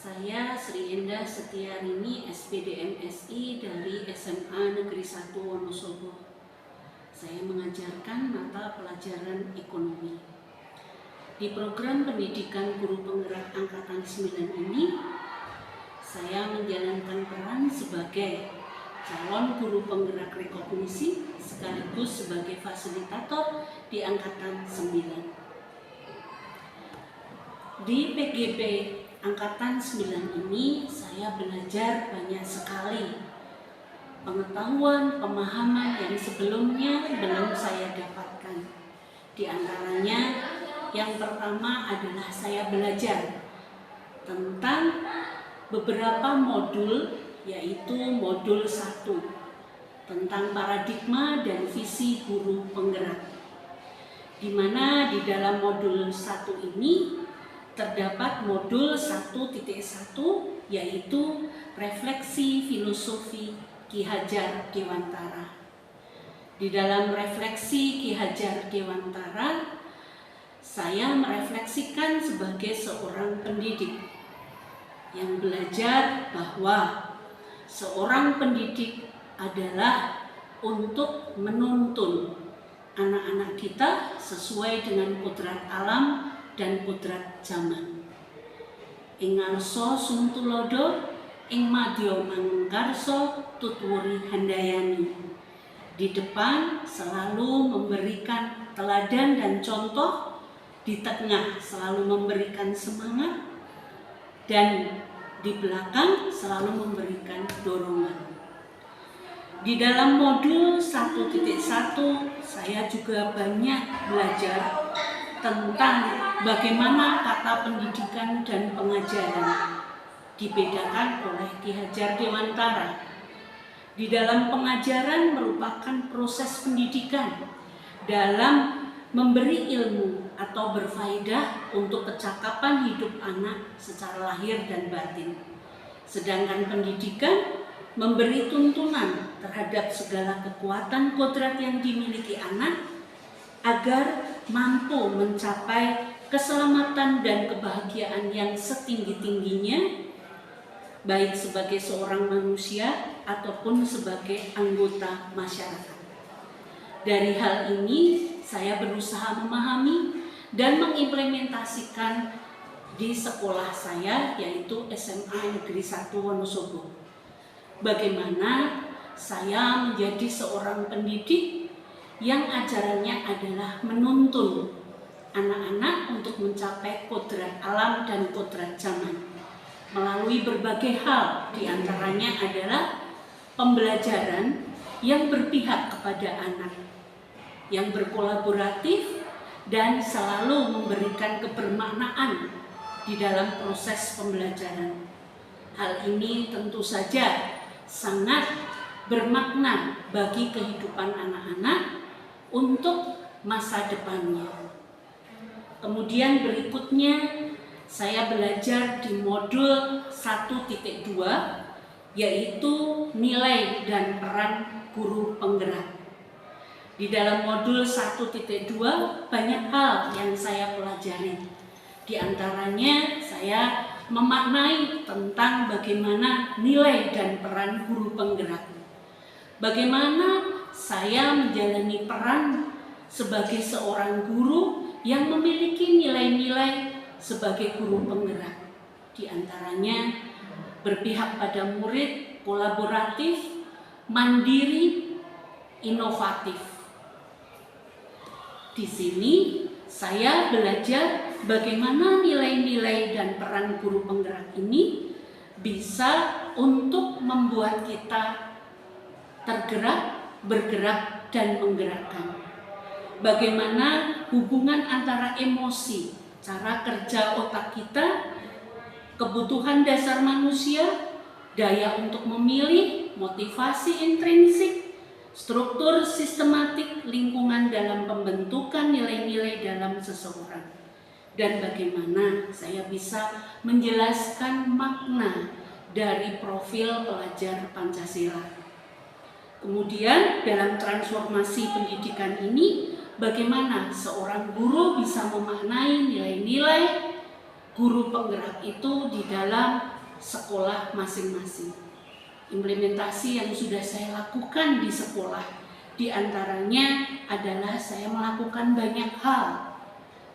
Saya Sri Endah Setiarini, SPD MSI dari SMA Negeri 1 Wonosobo. Saya mengajarkan mata pelajaran ekonomi. Di program pendidikan guru penggerak angkatan 9 ini, saya menjalankan peran sebagai calon guru penggerak rekognisi sekaligus sebagai fasilitator di angkatan 9. Di PGP angkatan 9 ini saya belajar banyak sekali pengetahuan, pemahaman yang sebelumnya belum saya dapatkan. Di antaranya yang pertama adalah saya belajar tentang beberapa modul, yaitu modul 1 tentang paradigma dan visi guru penggerak, di mana di dalam modul 1 ini terdapat modul 1.1 yaitu refleksi filosofi Ki Hajar Dewantara. Di dalam refleksi Ki Hajar Dewantara, saya merefleksikan sebagai seorang pendidik yang belajar bahwa seorang pendidik adalah untuk menuntun anak-anak kita sesuai dengan kodrat alam dan kodrat zaman. Ing ngarsa sumtulodo, ing madya manungkarsa tutwuri handayani. Di depan selalu memberikan teladan dan contoh, di tengah selalu memberikan semangat, dan di belakang selalu memberikan dorongan. Di dalam modul 1.1 saya juga banyak belajar tentang bagaimana kata pendidikan dan pengajaran dibedakan oleh Ki Hajar Dewantara. Di dalam pengajaran merupakan proses pendidikan dalam memberi ilmu atau berfaedah untuk kecakapan hidup anak secara lahir dan batin. Sedangkan pendidikan memberi tuntunan terhadap segala kekuatan kodrat yang dimiliki anak agar mampu mencapai keselamatan dan kebahagiaan yang setinggi-tingginya, baik sebagai seorang manusia ataupun sebagai anggota masyarakat. Dari hal ini, saya berusaha memahami dan mengimplementasikan di sekolah saya, yaitu SMA Negeri 1 Wonosobo. Bagaimana saya menjadi seorang pendidik yang ajarannya adalah menuntun anak-anak untuk mencapai kodrat alam dan kodrat zaman melalui berbagai hal, diantaranya adalah pembelajaran yang berpihak kepada anak, yang berkolaboratif dan selalu memberikan kebermaknaan di dalam proses pembelajaran. Hal ini tentu saja sangat bermakna bagi kehidupan anak-anak untuk masa depannya. Kemudian berikutnya saya belajar di modul 1.2 yaitu nilai dan peran guru penggerak. Di dalam modul 1.2 banyak hal yang saya pelajari. Di antaranya saya memaknai tentang bagaimana nilai dan peran guru penggerak. Bagaimana saya menjalani peran sebagai seorang guru yang memiliki nilai-nilai sebagai guru penggerak. Di antaranya berpihak pada murid, kolaboratif, mandiri, inovatif. Di sini saya belajar bagaimana nilai-nilai dan peran guru penggerak ini bisa untuk membuat kita tergerak, bergerak, dan menggerakkan. Bagaimana hubungan antara emosi, cara kerja otak kita, kebutuhan dasar manusia, daya untuk memilih, motivasi intrinsik, struktur sistematik lingkungan dalam pembentukan nilai-nilai dalam seseorang. Dan bagaimana saya bisa menjelaskan makna dari profil pelajar Pancasila. Kemudian dalam transformasi pendidikan ini, bagaimana seorang guru bisa memaknai nilai-nilai guru penggerak itu di dalam sekolah masing-masing. Implementasi yang sudah saya lakukan di sekolah, di antaranya adalah saya melakukan banyak hal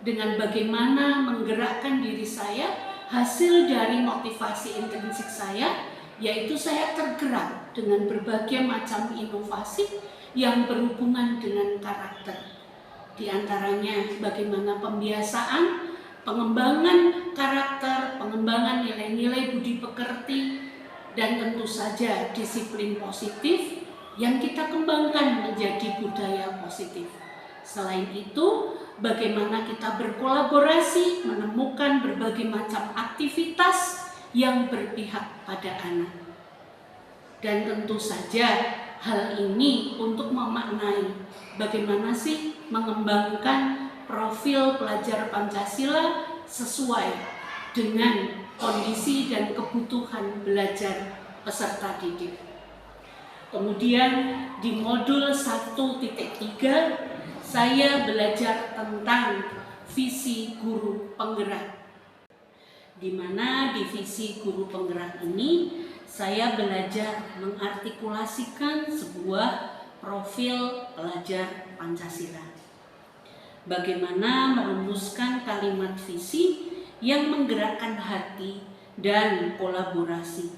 dengan bagaimana menggerakkan diri saya. Hasil dari motivasi intrinsik saya, yaitu saya tergerak dengan berbagai macam inovasi yang berhubungan dengan karakter. Di antaranya bagaimana pembiasaan, pengembangan karakter, pengembangan nilai-nilai budi pekerti, dan tentu saja disiplin positif yang kita kembangkan menjadi budaya positif. Selain itu, bagaimana kita berkolaborasi menemukan berbagai macam aktivitas yang berpihak pada anak. Dan tentu saja hal ini untuk memaknai bagaimana sih mengembangkan profil pelajar Pancasila sesuai dengan kondisi dan kebutuhan belajar peserta didik. Kemudian di modul 1.3 saya belajar tentang visi guru penggerak, di mana di visi guru penggerak ini saya belajar mengartikulasikan sebuah profil pelajar Pancasila. Bagaimana merumuskan kalimat visi yang menggerakkan hati dan kolaborasi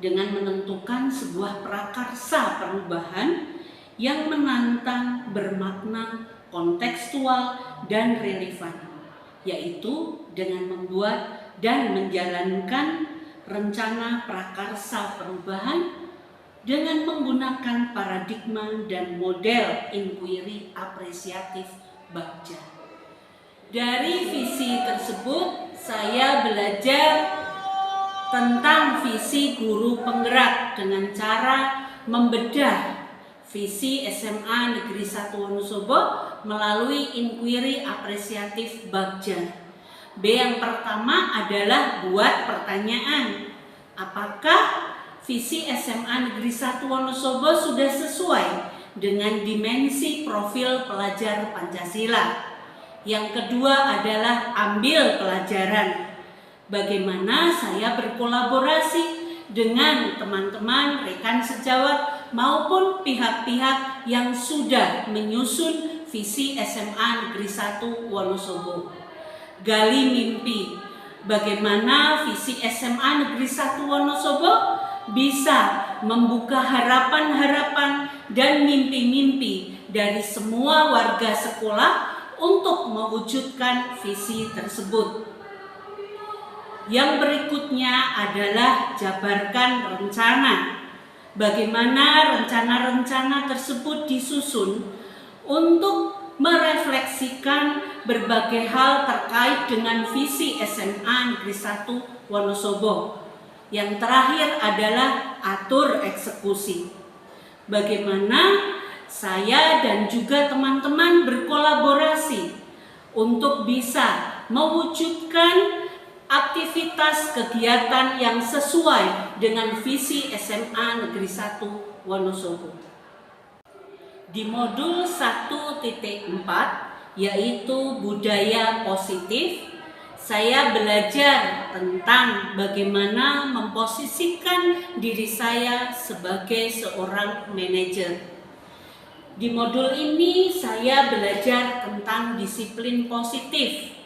dengan menentukan sebuah prakarsa perubahan yang menantang, bermakna, kontekstual, dan relevan, yaitu dengan membuat dan menjalankan rencana prakarsa perubahan dengan menggunakan paradigma dan model inquiry apresiatif Bagja. Dari visi tersebut saya belajar tentang visi guru penggerak dengan cara membedah visi SMA Negeri 1 Wonosobo melalui inquiry apresiatif Bagja. B yang pertama adalah buat pertanyaan. Apakah visi SMA Negeri 1 Wonosobo sudah sesuai dengan dimensi profil pelajar Pancasila? Yang kedua adalah ambil pelajaran. Bagaimana saya berkolaborasi dengan teman-teman, rekan sejawat, maupun pihak-pihak yang sudah menyusun visi SMA Negeri 1 Wonosobo. Gali mimpi, bagaimana visi SMA Negeri 1 Wonosobo bisa membuka harapan-harapan dan mimpi-mimpi dari semua warga sekolah untuk mewujudkan visi tersebut. Yang berikutnya adalah jabarkan rencana. Bagaimana rencana-rencana tersebut disusun untuk merefleksikan berbagai hal terkait dengan visi SMA Negeri 1 Wonosobo. Yang terakhir adalah atur eksekusi. Bagaimana saya dan juga teman-teman berkolaborasi untuk bisa mewujudkan aktivitas kegiatan yang sesuai dengan visi SMA Negeri 1 Wonosobo. Di modul 1.4 yaitu budaya positif, saya belajar tentang bagaimana memposisikan diri saya sebagai seorang manajer. Di modul ini saya belajar tentang disiplin positif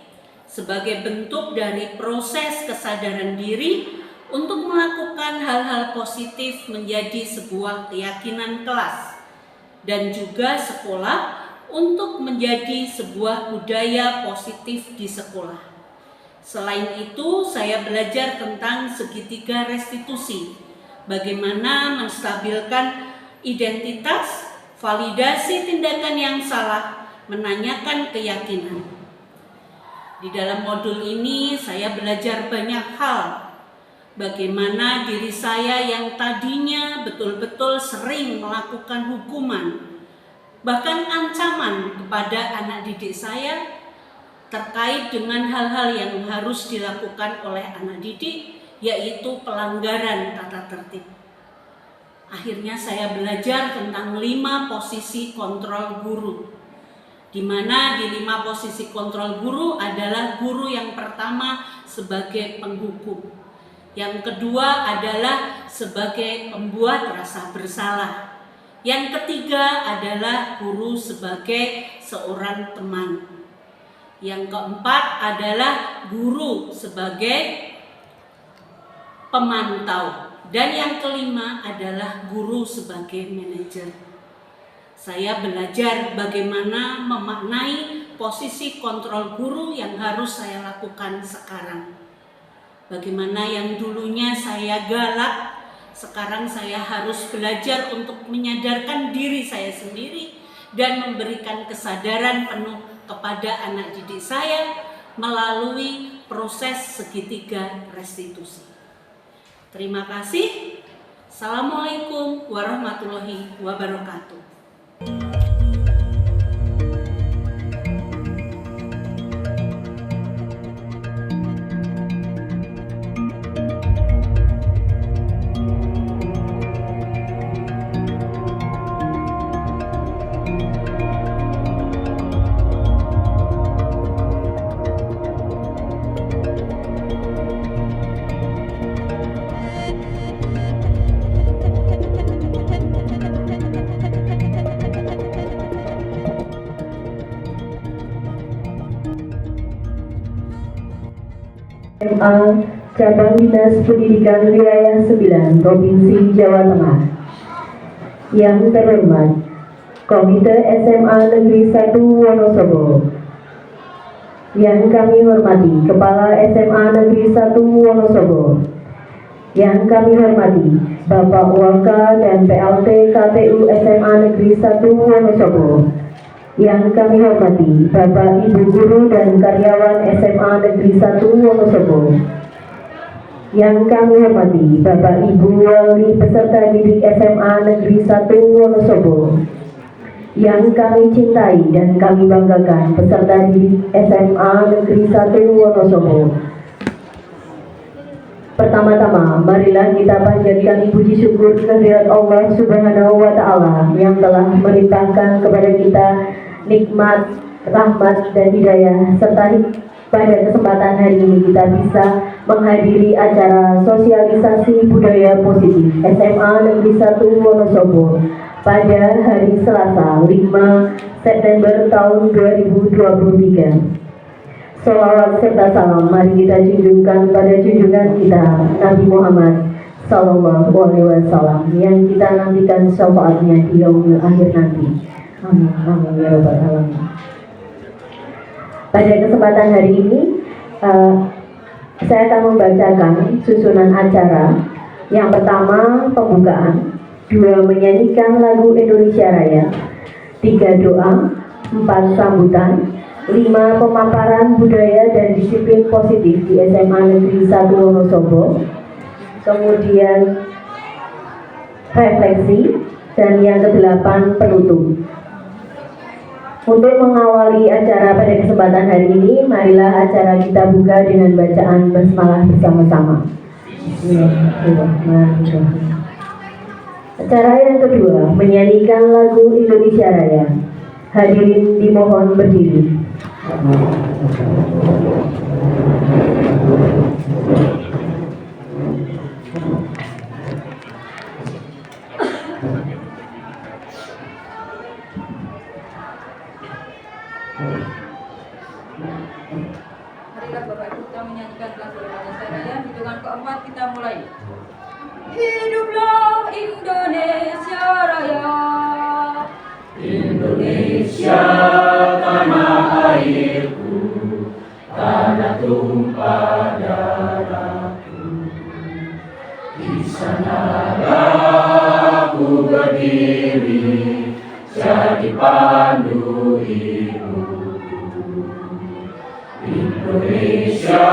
sebagai bentuk dari proses kesadaran diri untuk melakukan hal-hal positif menjadi sebuah keyakinan kelas dan juga sekolah untuk menjadi sebuah budaya positif di sekolah. Selain itu, saya belajar tentang segitiga restitusi, bagaimana menstabilkan identitas, validasi tindakan yang salah, menanyakan keyakinan. Di dalam modul ini saya belajar banyak hal. Bagaimana diri saya yang tadinya betul-betul sering melakukan hukuman, bahkan ancaman kepada anak didik saya terkait dengan hal-hal yang harus dilakukan oleh anak didik, yaitu pelanggaran tata tertib. Akhirnya saya belajar tentang 5 posisi kontrol guru. di mana di 5 posisi kontrol guru adalah guru yang pertama sebagai penghukum, yang kedua adalah sebagai pembuat rasa bersalah, yang ketiga adalah guru sebagai seorang teman, yang keempat adalah guru sebagai pemantau, dan yang kelima adalah guru sebagai manajer. Saya belajar bagaimana memaknai posisi kontrol guru yang harus saya lakukan sekarang. Bagaimana yang dulunya saya galak, sekarang saya harus belajar untuk menyadarkan diri saya sendiri dan memberikan kesadaran penuh kepada anak didik saya melalui proses segitiga restitusi. Terima kasih. Assalamualaikum warahmatullahi wabarakatuh. SMA Cabang Dinas Pendidikan Wilayah 9 Provinsi Jawa Tengah. Yang terhormat Komite SMA Negeri 1 Wonosobo. Yang kami hormati Kepala SMA Negeri 1 Wonosobo. Yang kami hormati Bapak Waka dan PLT KPU SMA Negeri 1 Wonosobo. Yang kami hormati Bapak Ibu Guru dan karyawan SMA Negeri 1 Wonosobo. Yang kami hormati Bapak Ibu Wali peserta didik SMA Negeri 1 Wonosobo. Yang kami cintai dan kami banggakan peserta didik SMA Negeri 1 Wonosobo. Pertama-tama, marilah kita panjatkan puji syukur kehadirat Allah Subhanahu wa Ta'ala yang telah melimpahkan kepada kita nikmat, rahmat, dan hidayah, serta pada kesempatan hari ini kita bisa menghadiri acara sosialisasi budaya positif SMA Negeri 1 Wonosobo pada hari Selasa 5 September tahun 2023. Salawat serta salam mari kita junjungkan pada junjungan kita Nabi Muhammad Sallallahu Alaihi Wasallam yang kita nantikan syafaatnya di yaumil akhir nanti. Amin, amin ya rabbal alamin. Pada kesempatan hari ini saya akan membacakan susunan acara. Yang pertama pembukaan, 2 menyanyikan lagu Indonesia Raya, 3 doa, 4 sambutan, 5 pemaparan budaya dan disiplin positif di SMA Negeri 1 Wonosobo, kemudian refleksi, dan yang ke-8 penutup. Untuk mengawali acara pada kesempatan hari ini, marilah acara kita buka dengan bacaan basmalah bersama-sama. Bismillahirrahmanirrahim. Acara yang kedua, menyanyikan lagu Indonesia Raya. Hadirin dimohon berdiri. Marilah Bapak Ibu kita menyanyikan lagu Indonesia Raya. Hitungan keempat kita mulai. Hiduplah Indonesia Raya, Indonesia tanah airku, tanah tumpah darahku. Di sanalah aku berdiri, jadi pandu ibuku. Indonesia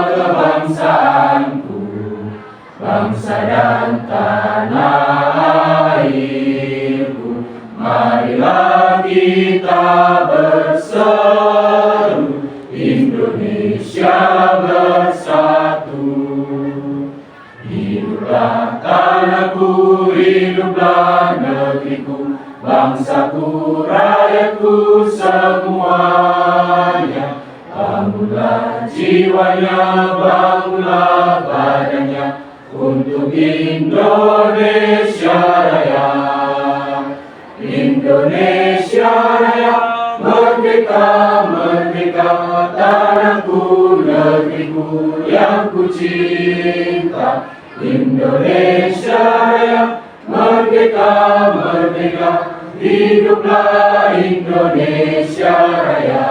kebangsaanku, bangsa dan tanah airku. Marilah kita berseru, Indonesia bersatu. Hiduplah tanahku, hiduplah negeriku, bangsaku, rakyatku semuanya. Bangunlah jiwanya, bangunlah badannya untuk Indonesia Raya. Indonesia Raya, merdeka, merdeka, tanahku, negeriku yang ku cinta. Indonesia Raya, merdeka, merdeka, hiduplah Indonesia Raya.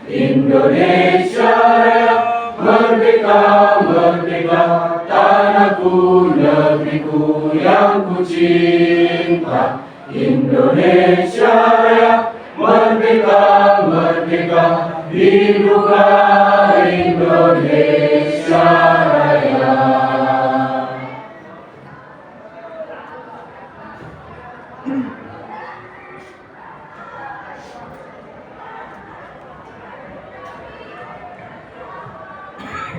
Indonesia Raya, merdeka, merdeka, tanahku, negeriku yang ku cinta. Indonesia Raya, merdeka, merdeka, hiduplah Indonesia Raya.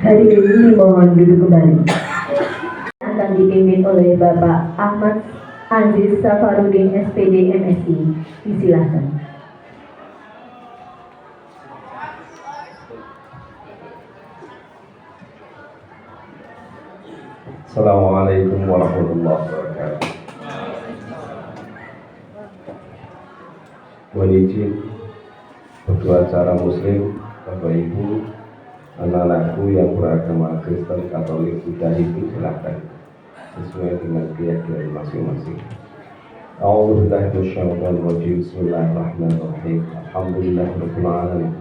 Hadirin dimohon duduk kembali. Akan dipimpin oleh Bapak Ahmad Aziz Safarudin SPD MSI. Disilahkan. Assalamualaikum warahmatullahi wabarakatuh. Mohon izin berdua acara Muslim, Bapak Ibu, anak-anakku yang beragama Kristen, Katolik, Buddha, Hindu, silahkan sesuai dengan keyakinan masing-masing. A'udzubillahi minasyaitonir rajim. Bismillahirrahmanirrahim. Alhamdulillahirabbil alamin.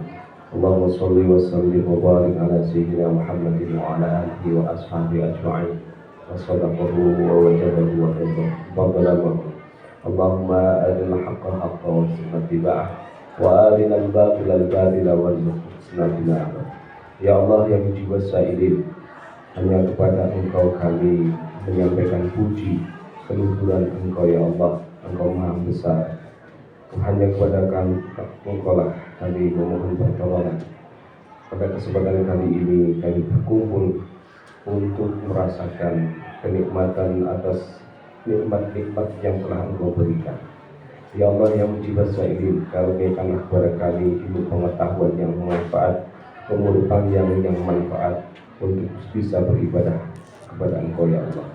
Allahumma shalli wa sallim wa barik ala sayyidina Muhammadin wa ala alihi wa ashabihi ajma'in. Wa sadaqahu wa wajadahu wa fadlahu. Allahumma arina al-haqqa haqqan warzuqna ittiba'ah wa arina al-batila al-batila warzuqna ijtinabah. Ya Allah yang jiwa saidin, hanya kepada Engkau kami menyampaikan puji, keluhuran Engkau ya Allah. Engkau maha besar. Hanya kepada Engkau lah kami memohon pertolongan. Pada kesempatan kali ini kami berkumpul untuk merasakan kenikmatan atas nikmat-nikmat yang telah Engkau berikan. Ya Allah yang mujibas sa'ilin, karuniakanlah kepada kami ilmu pengetahuan yang bermanfaat, umur panjang yang manfaat untuk bisa beribadah kepada Engkau ya Allah.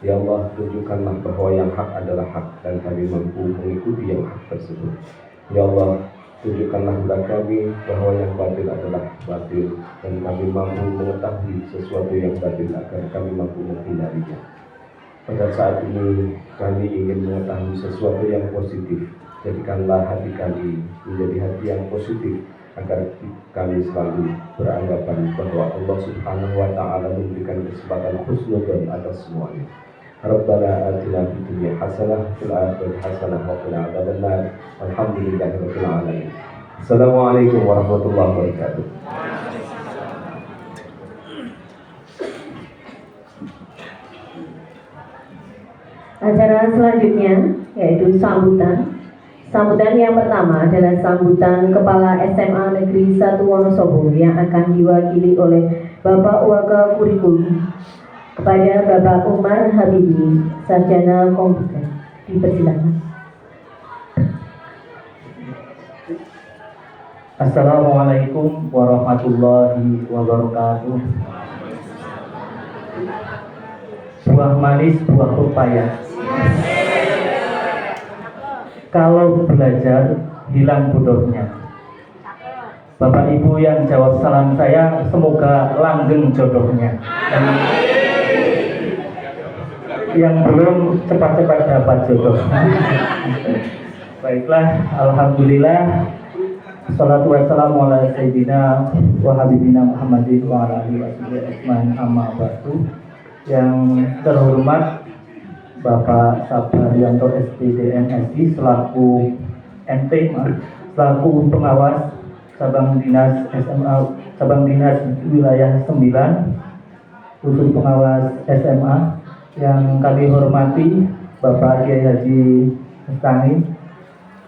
Ya Allah, tunjukkanlah bahwa yang hak adalah hak dan kami mampu mengikuti yang hak tersebut. Ya Allah, tunjukkanlah kepada kami bahwa yang batil adalah batil dan kami mampu mengetahui sesuatu yang batil agar kami mampu menghindarinya. Pada saat ini kami ingin mengetahui sesuatu yang positif. Jadikanlah hati kami menjadi hati yang positif agar kami selalu beranggapan bahwa Allah Subhanahu wa Ta'ala memberikan kesempatan husnudzon atas semuanya. Rabbana atina fid dunya hasanah fil akhirati hasanah wa qina adzabannar. Alhamdulillahirabbil alamin. Assalamualaikum warahmatullahi wabarakatuh. Acara selanjutnya yaitu sambutan. Sambutan yang pertama adalah sambutan Kepala SMA Negeri 1 Wonosobo yang akan diwakili oleh Bapak Waka Kurikulum kepada Bapak Umar Habibi, Sarjana Komputer. Dipersilakan. Assalamualaikum warahmatullahi wabarakatuh. Buah manis, buah pepaya. Kalau belajar hilang bodohnya. Bapak Ibu yang jawab salam saya, semoga langgeng jodohnya. Yang belum cepat-cepat dapat jodoh. Baiklah, alhamdulillah. Salatu wassalamu ala sayyidina wa habibina Muhammadin wa ala alihi wasallam amma ba'du. Yang terhormat Bapak Sabaryanto SPD MSI selaku selaku pengawas cabang dinas SMA, cabang dinas wilayah 9, khusus pengawas SMA, yang kami hormati Bapak Kiai Haji Mustani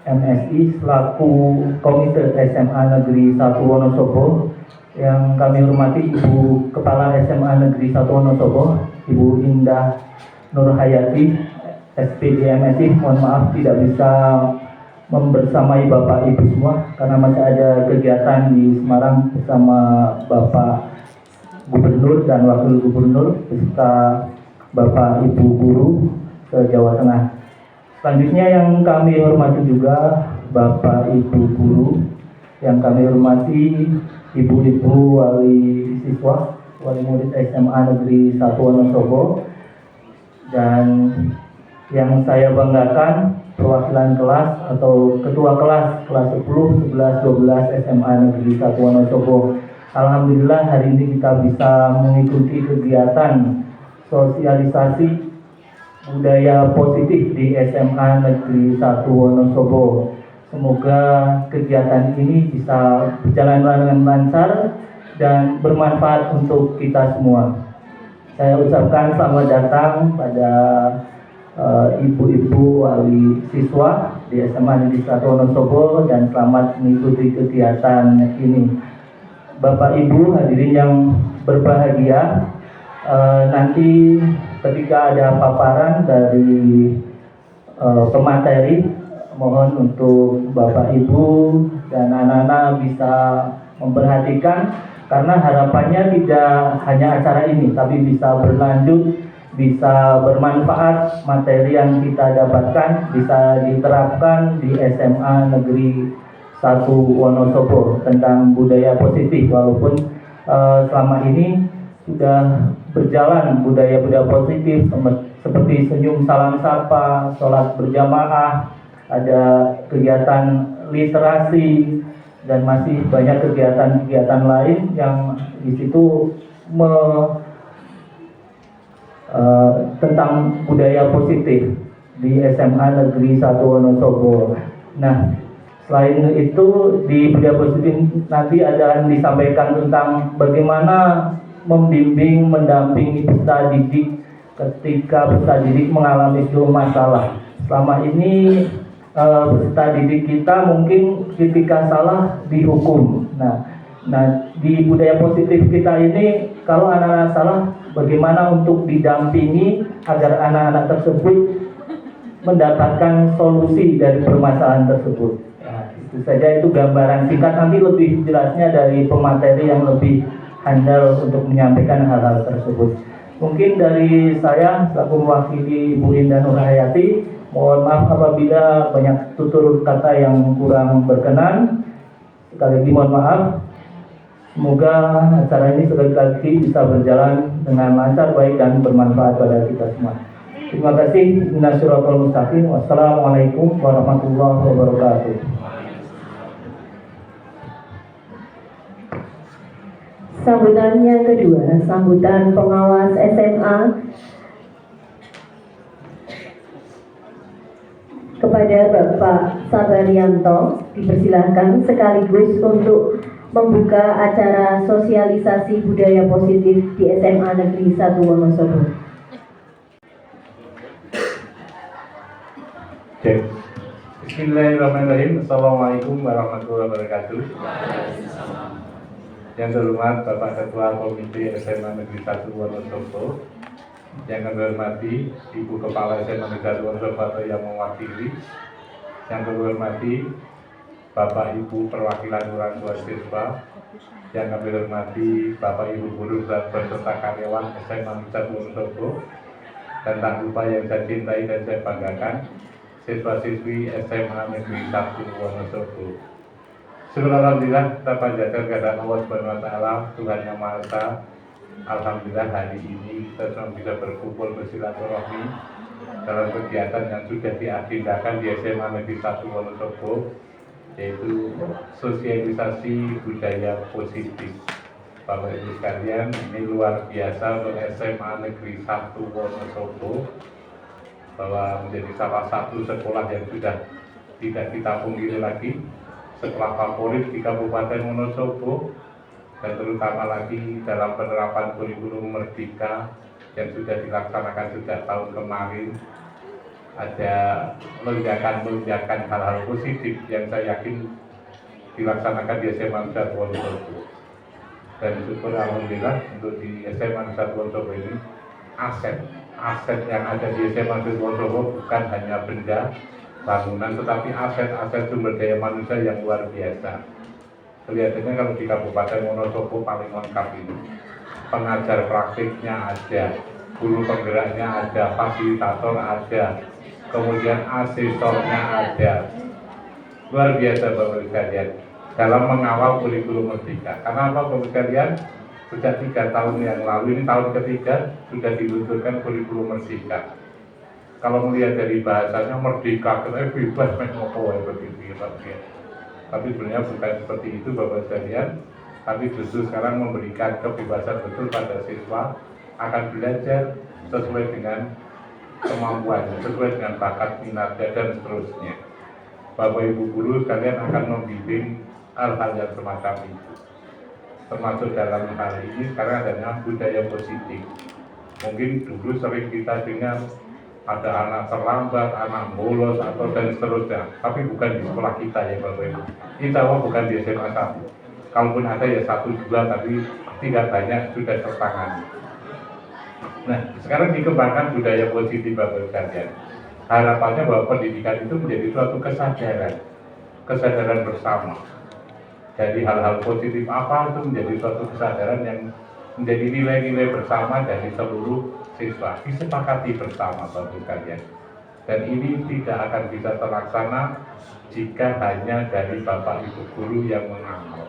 MSI selaku Komite SMA Negeri 1 Wonosobo, yang kami hormati Ibu Kepala SMA Negeri 1 Wonosobo, Ibu Indah Nur Hayati SPDMSI, mohon maaf tidak bisa membersamai Bapak Ibu semua karena masih ada kegiatan di Semarang bersama Bapak Gubernur dan Wakil Gubernur beserta Bapak Ibu Guru se Jawa Tengah. Selanjutnya yang kami hormati juga Bapak Ibu Guru, yang kami hormati Ibu-Ibu Wali Siswa, Wali Murid SMA Negeri 1 Wonosobo, dan yang saya banggakan perwakilan kelas atau ketua kelas 10, 11, 12 SMA Negeri 1 Wonosobo. Alhamdulillah hari ini kita bisa mengikuti kegiatan sosialisasi budaya positif di SMA Negeri 1 Wonosobo. Semoga kegiatan ini bisa berjalan dengan lancar dan bermanfaat untuk kita semua. Saya ucapkan selamat datang pada ibu-ibu wali siswa di SMA Negeri 1 Wonosobo dan selamat mengikuti kegiatan ini. Bapak Ibu hadirin yang berbahagia, nanti ketika ada paparan dari pemateri, mohon untuk Bapak Ibu dan anak-anak bisa memperhatikan karena harapannya tidak hanya acara ini tapi bisa berlanjut, bisa bermanfaat materi yang kita dapatkan bisa diterapkan di SMA Negeri 1 Wonosobo tentang budaya positif. Walaupun selama ini sudah berjalan budaya-budaya positif seperti senyum salam sapa, sholat berjamaah, ada kegiatan literasi dan masih banyak kegiatan-kegiatan lain yang di situ tentang budaya positif di SMA Negeri 1 Wonosobo. Nah, selain itu di budaya positif nanti akan disampaikan tentang bagaimana membimbing, mendampingi peserta didik ketika peserta didik mengalami suatu masalah. Selama ini peserta didik kita mungkin ketika salah dihukum. Nah di budaya positif kita ini kalau anak-anak salah, bagaimana untuk didampingi agar anak-anak tersebut mendapatkan solusi dari permasalahan tersebut. Nah, itu saja, itu gambaran singkat. Nanti lebih jelasnya dari pemateri yang lebih handal untuk menyampaikan hal-hal tersebut. Mungkin dari saya selaku mewakili Ibu Indah Nurhayati, mohon maaf apabila banyak tutur kata yang kurang berkenan. Sekali lagi mohon maaf. Semoga acara ini sekali lagi bisa berjalan dengan lancar, baik dan bermanfaat pada kita semua. Terima kasih. Minasyiral mustaqim. Wassalamualaikum warahmatullahi wabarakatuh. Sambutan yang kedua, sambutan pengawas SMA kepada Bapak Sabaryanto dipersilahkan sekaligus untuk membuka acara sosialisasi budaya positif di SMA Negeri 1 Wonosobo. Bismillahirrahmanirrahim. Assalamualaikum warahmatullahi wabarakatuh. Yang terhormat Bapak Ketua Komite SMA Negeri 1 Wonosobo, yang kami hormati Ibu Kepala SMA Negeri 1 Wonosobo atau yang mewakili, yang kami hormati Bapak Ibu perwakilan orang tua siswa, yang kami hormati Bapak Ibu guru dan beserta karyawan SMA Negeri 1 Wonosobo, dan tak lupa yang saya cintai dan saya banggakan, siswa-siswi SMA Negeri 1 Wonosobo. Alhamdulillah kita panjatkan kepada Allah Subhanahu wa Ta'ala, Tuhan Yang Maha Esa. Alhamdulillah hari ini kita semua bisa berkumpul bersilaturahmi dalam kegiatan yang sudah diagendakan di SMA Negeri 1 Wonosobo, yaitu sosialisasi budaya positif. Bapak Ibu sekalian, ini luar biasa untuk SMA Negeri 1 Wonosobo, bahwa menjadi salah satu sekolah yang sudah tidak kita pungkiri lagi, sekolah favorit di Kabupaten Wonosobo, dan terutama lagi dalam penerapan kurikulum Merdeka yang sudah dilaksanakan sejak tahun kemarin. Ada lonjakan hal-hal positif yang saya yakin dilaksanakan di SMA Negeri 1 Wonosobo. Dan syukur alhamdulillah untuk di SMA Negeri 1 Wonosobo ini aset aset yang ada di SMA Negeri Wonosobo bukan hanya benda, bangunan, tetapi aset-aset sumber daya manusia yang luar biasa. Kelihatannya kalau di Kabupaten Wonosobo paling lengkap ini. Pengajar praktiknya ada, guru penggeraknya ada, fasilitator ada, kemudian asisornya ada. Luar biasa Bapak Ibu sekalian dalam mengawal kurikulum Merdeka. Karena apa Bapak Ibu sekalian? Sejak 3 tahun yang lalu, ini tahun ketiga, sudah diluncurkan kurikulum Merdeka. Kalau melihat dari bahasanya Merdeka, kita bebas mengopo begitu ya. Tapi sebenarnya bukan seperti itu Bapak sekalian. Tapi justru sekarang memberikan kebebasan betul pada siswa akan belajar sesuai dengan kemampuannya, sesuai dengan bakat minatnya dan seterusnya. Bapak Ibu guru sekalian akan membimbing hal-hal yang semacam itu. Termasuk dalam hal ini sekarang adanya budaya positif. Mungkin dulu sering kita dengar ada anak terlambat, anak bolos atau dan seterusnya. Tapi bukan di sekolah kita ya Bapak Ibu. Insya Allah bukan di SMA 1. Kalaupun ada ya 1-2 tapi tidak banyak sudah tertangani. Nah sekarang dikembangkan budaya positif Bapak Ibu sekalian. Harapannya bahwa pendidikan itu menjadi suatu kesadaran bersama. Jadi hal-hal positif apa itu menjadi suatu kesadaran yang menjadi nilai-nilai bersama dari seluruh siswa, disepakati bersama Bapak Ibu sekalian. Dan ini tidak akan bisa terlaksana jika hanya dari Bapak Ibu guru yang mengamal.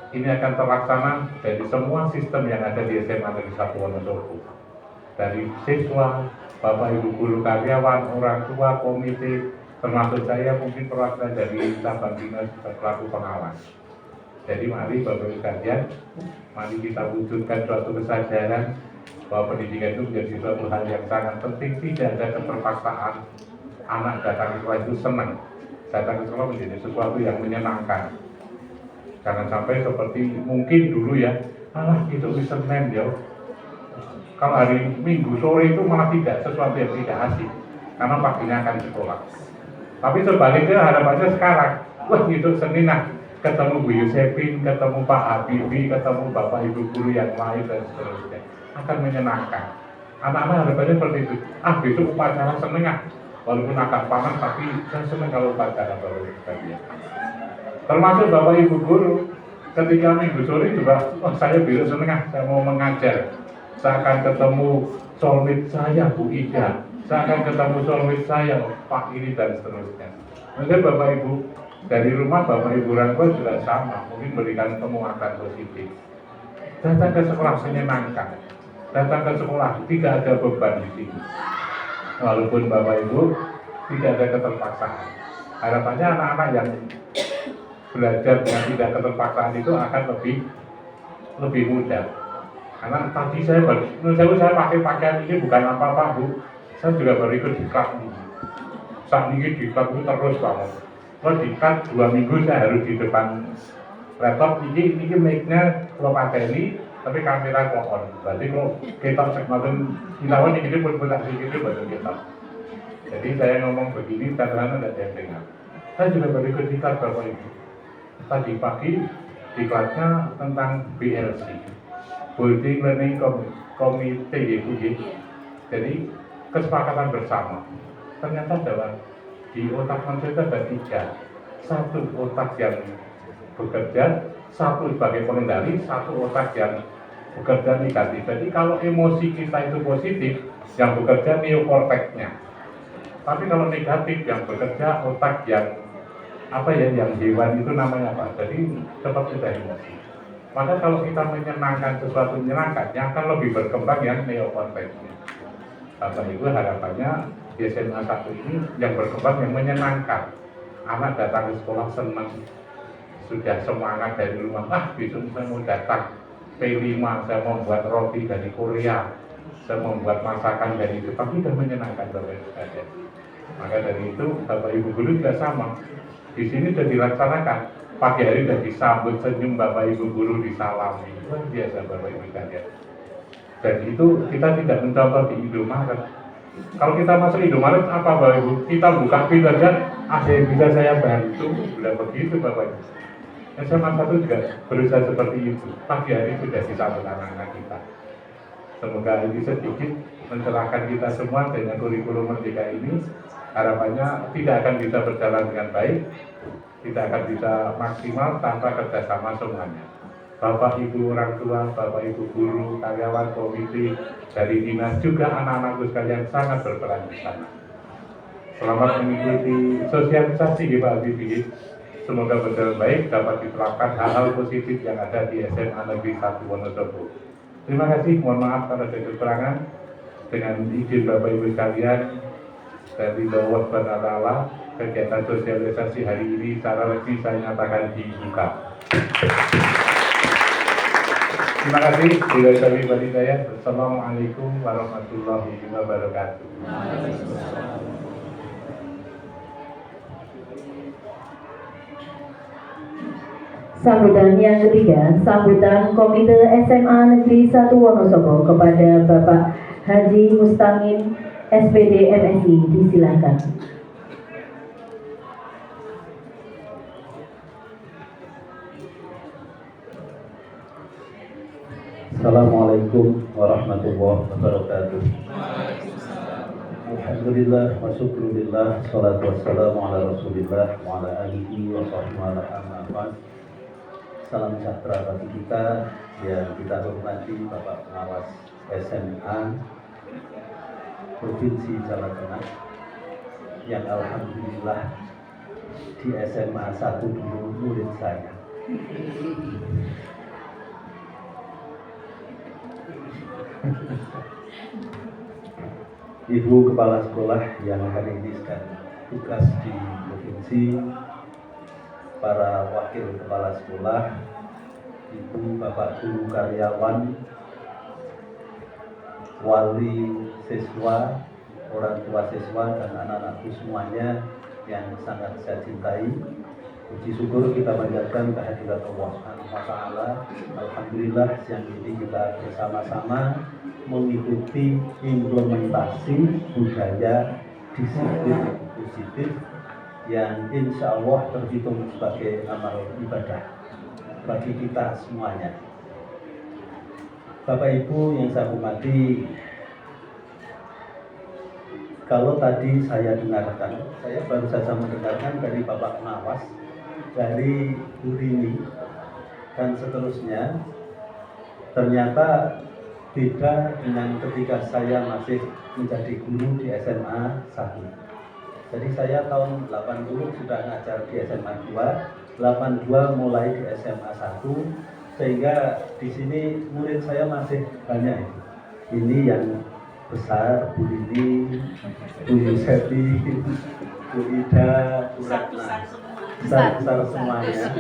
Ini akan terlaksana dari semua sistem yang ada di SMA Negeri 1 Wonosobo. Dari siswa, Bapak Ibu guru karyawan, orang tua, komite, termasuk saya mungkin perwakilan dari cabang dinas pelaku pengawas. Jadi mari Bapak Ibu sekalian, mari kita wujudkan suatu kesadaran bahwa pendidikan itu menjadi suatu hal yang sangat penting. Tidak ada keterpaksaan. Anak datang ke sekolah itu senang. Datang ke sekolah menjadi sesuatu yang menyenangkan. Jangan sampai seperti mungkin dulu ya, itu Senin ya. Kalau hari Minggu sore itu malah tidak sesuatu yang tidak asik, karena paginya akan sekolah. Tapi sebaliknya harapannya sekarang, itu Senin ketemu Bu Yusefin, ketemu Pak Habibie, ketemu Bapak Ibu guru yang lain dan seterusnya, akan menyenangkan. Anak-anak harapannya seperti itu. Besok upacara seneng walaupun agak panas tapi saya seneng kalau upacara Bapak Ibu sekalian. Termasuk Bapak Ibu guru, ketika Minggu sore juga, saya besok seneng saya mau mengajar. Saya akan ketemu soulmate saya Bu Ida, saya akan ketemu soulmate saya Pak ini dan seterusnya. Mungkin Bapak Ibu dari rumah, Bapak Ibu orang tua juga sama, mungkin berikan penguatan positif. Datang ke sekolah menyenangkan, datang ke sekolah tidak ada beban di sini. Walaupun Bapak Ibu tidak ada keterpaksaan. Harapannya anak-anak yang belajar dengan tidak keterpaksaan itu akan lebih mudah. Karena tadi saya pakai pakaian ini bukan apa-apa Bu, saya juga baru ikut diklat ini. Saat ini diklat itu terus banget. Kalau diklat 2 minggu saya harus di depan laptop ini mic-nya kalau pakai ini, tapi kamera kok on. Berarti kalau kita semakin ilawan ini pun tak sedikit baru kita. Jadi saya ngomong begini, kadang-kadang ada yang dengar. Saya juga baru ikut diklat Bapak Ibu. Tadi pagi diklatnya tentang BLC, Building Learning Committee itu. Jadi kesepakatan bersama. Ternyata dalam di otak manusia ada 3. Satu otak yang bekerja, satu sebagai pengendali, satu otak yang bekerja negatif. Jadi kalau emosi kita itu positif, yang bekerja neokorteksnya. Tapi kalau negatif, yang bekerja otak yang yang hewan itu namanya apa? Jadi cepat sudah emosi. Maka kalau kita menyenangkan sesuatu menyenangkan, yang akan lebih berkembang yang neokorteksnya. Bapak Ibu harapannya di SMA 1 ini yang berkembang yang menyenangkan. Anak datang ke sekolah senang, sudah semangat dari rumah. Besok saya mau datang P5, saya mau buat roti dari Korea, saya mau buat masakan dari Jepang, sudah menyenangkan Bapak Ibu saja. Maka dari itu Bapak Ibu guru juga sama. Di sini sudah dilaksanakan. Pagi hari sudah disambut senyum Bapak Ibu guru, disalami. Luar biasa Bapak Ibu sekalian. Dan itu kita tidak mencontoh di Indomaret. Kalau kita masuk Indomaret apa Bapak Ibu? Kita buka pintu saja, ada yang bisa saya bantu. Sudah begitu Bapak Ibu. SMA 1 juga berusaha seperti itu. Pagi hari sudah disambut anak-anak kita. Semoga ini sedikit mencerahkan kita semua dengan kurikulum Merdeka ini. Harapannya tidak akan bisa berjalan dengan baik, tidak akan bisa maksimal tanpa kerjasama semuanya. Bapak Ibu orang tua, Bapak Ibu guru, karyawan komite dari dinas, juga anak-anakku sekalian sangat berperan di sana. Selamat mengikuti sosialisasi di Pak Habibie. Semoga berjalan baik, dapat diterapkan hal-hal positif yang ada di SMA Negeri 1 Wonosobo. Terima kasih, mohon maaf kalau ada kekurangan. Dengan izin Bapak Ibu sekalian, dari Allah SWT, kegiatan sosialisasi hari ini secara resmi saya nyatakan dibuka. Terima kasih. Bila kami bagi saya. Assalamualaikum warahmatullahi wabarakatuh. Sambutan yang ketiga, sambutan Komite SMA Negeri 1 Wonosobo kepada Bapak Haji Mustangin, SPD MSI, disilakan. Assalamualaikum warahmatullahi wabarakatuh. Alhamdulillah wa syukurillah, salatu wassalamu ala rasulillah wa ala alihi wa sahbihi amma ba'd. Salam sejahtera bagi kita yang kita hormati Bapak Pengawas SMA Provinsi Jawa Tengah, yang alhamdulillah di SMA 1 dulu murid saya. Ibu Kepala Sekolah yang hari ini sedang tugas di provinsi, para wakil kepala sekolah, ibu, bapak guru, karyawan, wali siswa, orang tua siswa, dan anak-anakku semuanya yang sangat saya cintai. Puji syukur kita panjatkan kehadirat Allah SWT. Alhamdulillah siang ini kita bersama-sama mengikuti implementasi budaya disiplin positif yang insya Allah terhitung sebagai amal ibadah bagi kita semuanya. Bapak Ibu yang saya hormati, kalau tadi saya dengarkan, saya baru saja mendengarkan dari Bapak Pengawas, dari Bu Rini, dan seterusnya, ternyata beda dengan ketika saya masih menjadi guru di SMA 1. Jadi saya tahun 80 sudah ngajar di SMA 2, 82 mulai di SMA 1, sehingga di sini murid saya masih banyak. Ini yang besar, Bu Lili, Bu Yusefi, Bu Ida, Bu Ratna, besar semuanya.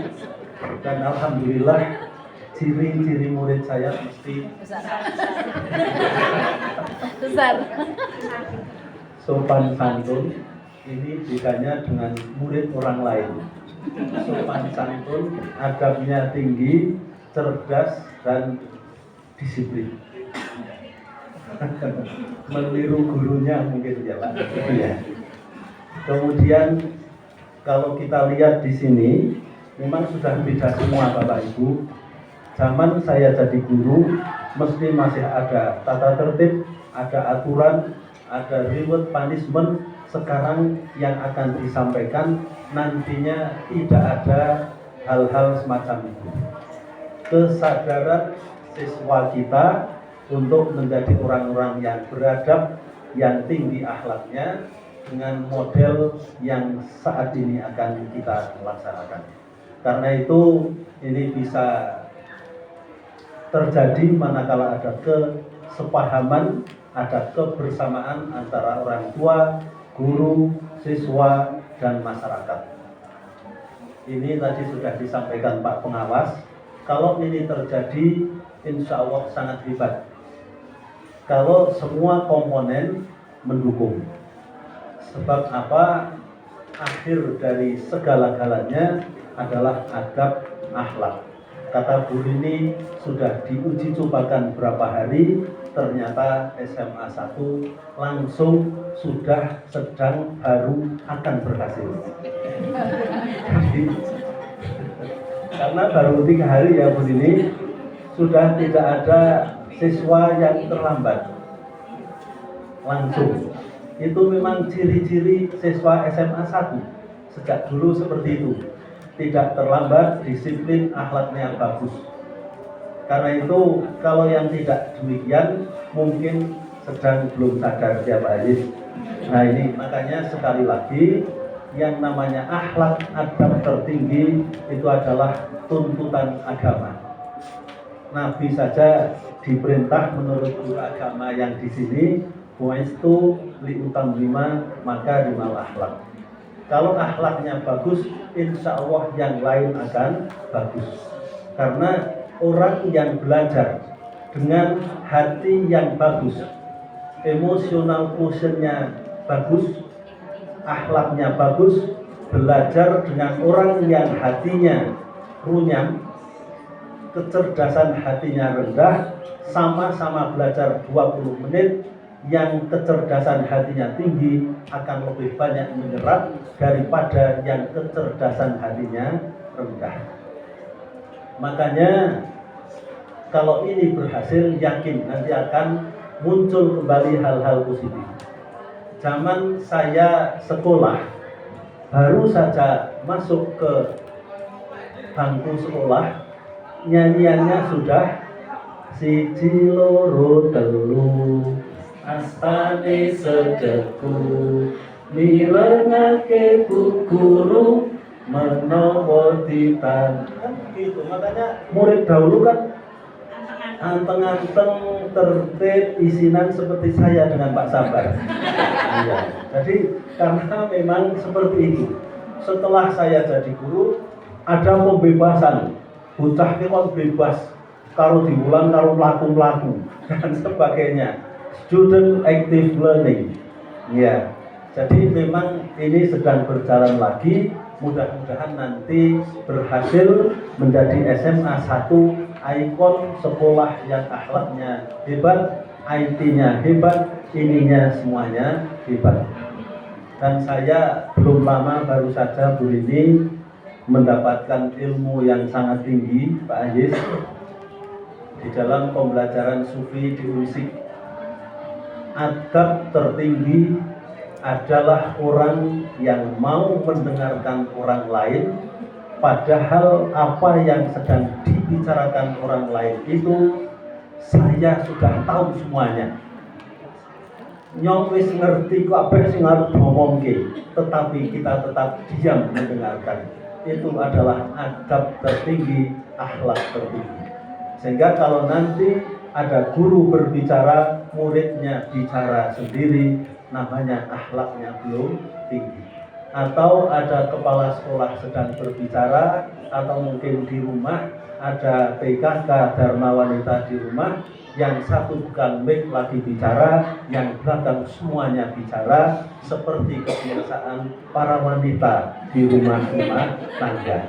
Dan alhamdulillah ciri-ciri murid saya mesti besar. Sopan santun. Ini bedanya dengan murid orang lain. Sopan santun, adabnya tinggi, cerdas, dan disiplin. Meniru gurunya mungkin ya Pak. Ya. Kemudian kalau kita lihat di sini, memang sudah beda semua Bapak Ibu. Zaman saya jadi guru, mesti masih ada tata tertib, ada aturan, ada reward punishment. Sekarang yang akan disampaikan nantinya tidak ada hal-hal semacam itu. Kesadaran siswa kita untuk menjadi orang-orang yang beradab, yang tinggi akhlaknya, dengan model yang saat ini akan kita laksanakan. Karena itu ini bisa terjadi manakala ada kesepahaman, ada kebersamaan antara orang tua, guru, siswa, dan masyarakat. Ini tadi sudah disampaikan Pak Pengawas. Kalau ini terjadi, insya Allah sangat hebat. Kalau semua komponen mendukung. Sebab apa? Akhir dari segala-galanya adalah adab akhlak. Kata Bu Rini sudah diuji cobakan berapa hari, ternyata SMA 1 langsung sudah sedang baru akan berhasil. Jadi, karena baru 3 hari ya Bu Rini, sudah tidak ada siswa yang terlambat langsung. Itu memang ciri-ciri siswa SMA 1 sejak dulu seperti itu. Tidak terlambat, disiplin, akhlaknya bagus. Karena itu kalau yang tidak demikian mungkin sedang belum sadar dia Pak Aziz. Nah ini makanya sekali lagi yang namanya akhlak adab tertinggi itu adalah tuntutan agama. Nabi saja diperintah menurut guru agama yang di sini bu'istu liutam lima maka rimal akhlak. Kalau akhlaknya bagus, insya Allah yang lain akan bagus. Karena orang yang belajar dengan hati yang bagus, emosional quotientnya bagus, akhlaknya bagus, belajar dengan orang yang hatinya runyam, kecerdasan hatinya rendah, sama-sama belajar 20 menit, yang kecerdasan hatinya tinggi akan lebih banyak menyerap daripada yang kecerdasan hatinya rendah. Makanya kalau ini berhasil, yakin nanti akan muncul kembali hal-hal positif. Zaman saya sekolah, baru saja masuk ke bangku sekolah, nyanyiannya sudah siji loro telu astane sedeku mirengake bu guru menawa ditan. Kan gitu, makanya murid dahulu kan anteng-anteng, tertib, isinan seperti saya dengan Pak Sabar. Iya. Jadi karena memang seperti itu. Setelah saya jadi guru, ada pembebasan. Bocah kon bebas, kalau diulang kalau mlaku-mlaku dan sebagainya. Student active learning. Ya. Jadi memang ini sedang berjalan lagi. Mudah-mudahan nanti berhasil menjadi SMA 1 ikon sekolah yang akhlaknya hebat, IT-nya hebat, ininya semuanya hebat. Dan saya belum lama baru saja Bu Rini mendapatkan ilmu yang sangat tinggi Pak Aziz di dalam pembelajaran sufi di UNSIK. Adab tertinggi adalah orang yang mau mendengarkan orang lain, padahal apa yang sedang dibicarakan orang lain itu saya sudah tahu semuanya. Nyong wis ngerti kabeh sing arep ngomongke, tetapi kita tetap diam mendengarkan. Itu adalah adab tertinggi, akhlak tertinggi. Sehingga kalau nanti ada guru berbicara, muridnya bicara sendiri, namanya akhlaknya belum tinggi. Atau ada kepala sekolah sedang berbicara, atau mungkin di rumah ada PKK Dharma Wanita di rumah, yang satu bukan mic lagi bicara, yang belakang semuanya bicara, seperti kebiasaan para wanita di rumah-rumah tangga.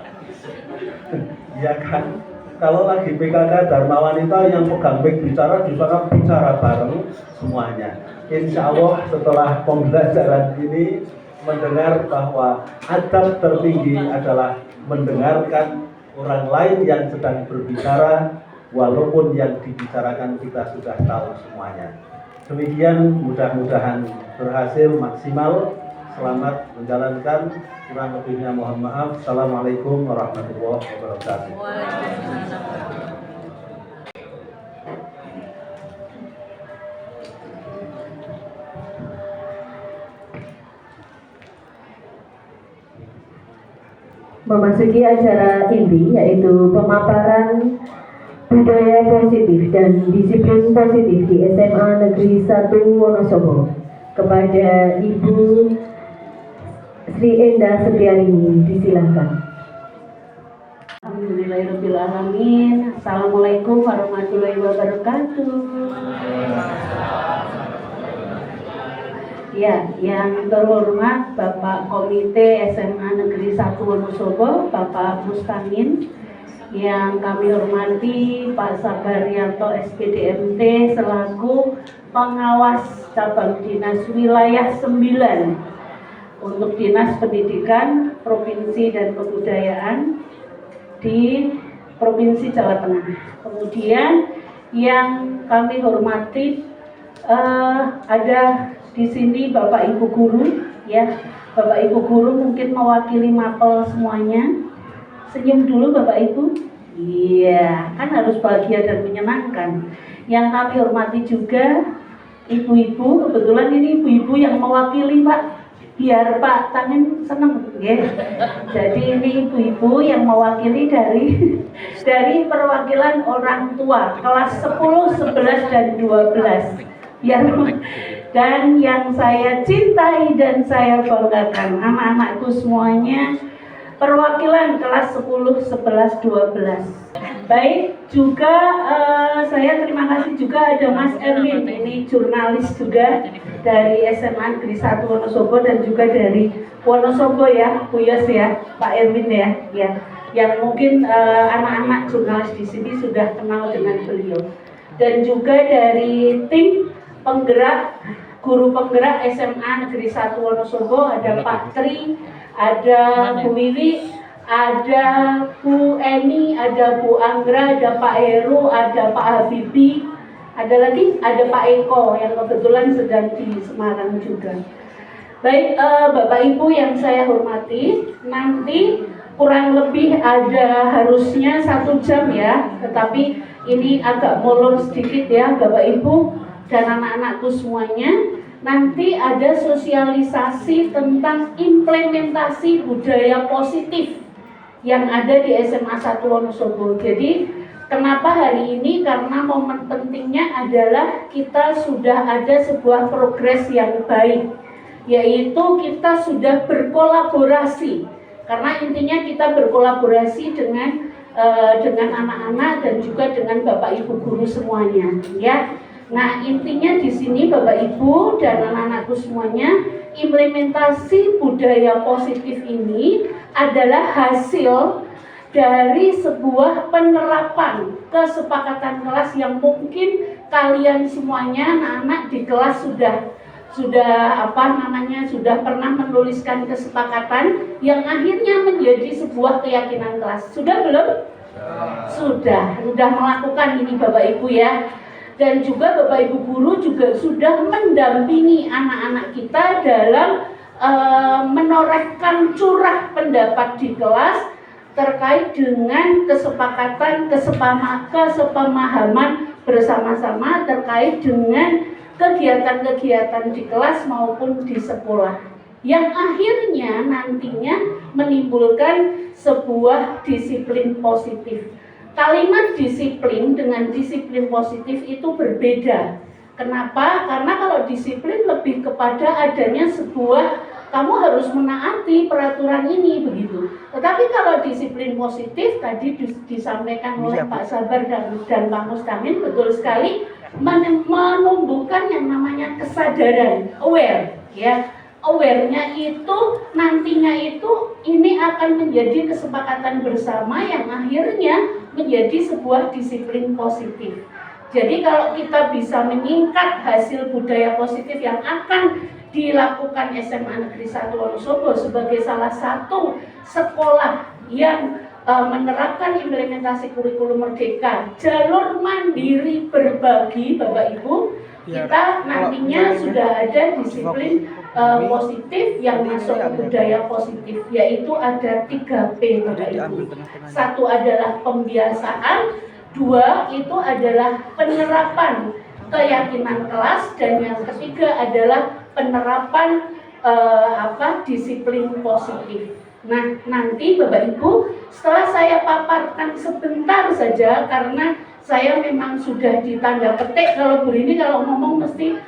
Ya kan? Kalau lagi PKK Dharma Wanita yang pegang mic bicara, di sana bicara bareng semuanya. Insya Allah setelah pembelajaran ini mendengar bahwa adab tertinggi adalah mendengarkan orang lain yang sedang berbicara, walaupun yang dibicarakan kita sudah tahu semuanya. Demikian, mudah-mudahan berhasil, maksimal. Selamat menjalankan. Kurang lebihnya mohon maaf. Assalamualaikum warahmatullahi wabarakatuh. Memasuki acara inti, yaitu pemaparan budaya positif dan disiplin positif di SMA Negeri 1 Wonosobo kepada Ibu Sri Endah Setiarini, disilahkan. Alhamdulillahirrahmanirrahim. Assalamualaikum warahmatullahi wabarakatuh. Ya, yang terhormat Bapak Komite SMA Negeri 1 Wonosobo, Bapak Mustamin, yang kami hormati Pak Sabaryanto SPDMT selaku pengawas cabang dinas wilayah 9 untuk Dinas Pendidikan Provinsi dan Kebudayaan di Provinsi Jawa Tengah. Kemudian yang kami hormati, ada di sini Bapak Ibu guru, ya. Bapak Ibu guru mungkin mewakili mapel semuanya. Senyum dulu Bapak Ibu. Iya, kan harus bahagia dan menyenangkan. Yang kami hormati juga ibu-ibu, kebetulan ini ibu-ibu yang mewakili Pak, biar Pak Tangen seneng, ya. Jadi ini ibu-ibu yang mewakili dari perwakilan orang tua kelas 10, 11 dan 12. Dan yang saya cintai dan saya banggakan, anak-anakku semuanya perwakilan kelas 10, 11, 12. Baik, juga saya terima kasih juga ada Mas Erwin, ini jurnalis juga dari SMA Negeri 1 Wonosobo dan juga dari Wonosobo ya, Bu Yos ya, Pak Erwin ya, yang mungkin anak-anak jurnalis di sini sudah kenal dengan beliau. Dan juga dari tim penggerak, guru penggerak SMA Negeri 1 Wonosobo, ada Pak Tri, ada Bu Wiwi, ada Bu Eni, ada Bu Anggra, ada Pak Heru, ada Pak Habibi, ada lagi, ada Pak Eko yang kebetulan sedang di Semarang juga. Baik, Bapak Ibu yang saya hormati, nanti kurang lebih ada harusnya 1 jam ya, tetapi ini agak molor sedikit ya Bapak Ibu dan anak-anakku semuanya. Nanti ada sosialisasi tentang implementasi budaya positif yang ada di SMA 1 Wonosobo. Jadi kenapa hari ini? Karena momen pentingnya adalah kita sudah ada sebuah progres yang baik, yaitu kita sudah berkolaborasi. Karena intinya kita berkolaborasi dengan anak-anak dan juga dengan Bapak Ibu guru semuanya, ya. Nah, intinya di sini Bapak Ibu dan anak-anakku semuanya, implementasi budaya positif ini adalah hasil dari sebuah penerapan kesepakatan kelas yang mungkin kalian semuanya anak-anak di kelas sudah pernah menuliskan kesepakatan yang akhirnya menjadi sebuah keyakinan kelas. Sudah belum? Sudah melakukan ini Bapak Ibu ya. Dan juga Bapak Ibu guru juga sudah mendampingi anak-anak kita dalam menorehkan curah pendapat di kelas terkait dengan kesepamahaman bersama-sama terkait dengan kegiatan-kegiatan di kelas maupun di sekolah, yang akhirnya nantinya menimbulkan sebuah disiplin positif. Kalimat disiplin dengan disiplin positif itu berbeda. Kenapa? Karena kalau disiplin lebih kepada adanya sebuah, kamu harus menaati peraturan ini begitu. Tetapi kalau disiplin positif tadi disampaikan oleh Pak Sabar dan Pak Mustamin, betul sekali, menumbuhkan yang namanya kesadaran, aware, ya. Awarenya itu nantinya itu ini akan menjadi kesepakatan bersama yang akhirnya menjadi sebuah disiplin positif. Jadi kalau kita bisa menyingkat hasil budaya positif yang akan dilakukan SMA Negeri 1 Wonosobo sebagai salah satu sekolah yang menerapkan implementasi kurikulum merdeka, jalur mandiri berbagi Bapak Ibu, kita nantinya sudah ada disiplin positif yang masuk ke budaya positif, yaitu ada 3P Bapak Ibu. 1 adalah pembiasaan, 2 itu adalah penerapan keyakinan kelas, dan yang ketiga adalah penerapan disiplin positif. Nah, nanti Bapak Ibu, setelah saya paparkan sebentar saja, karena saya memang sudah di tanda petik, kalau begini kalau ngomong mesti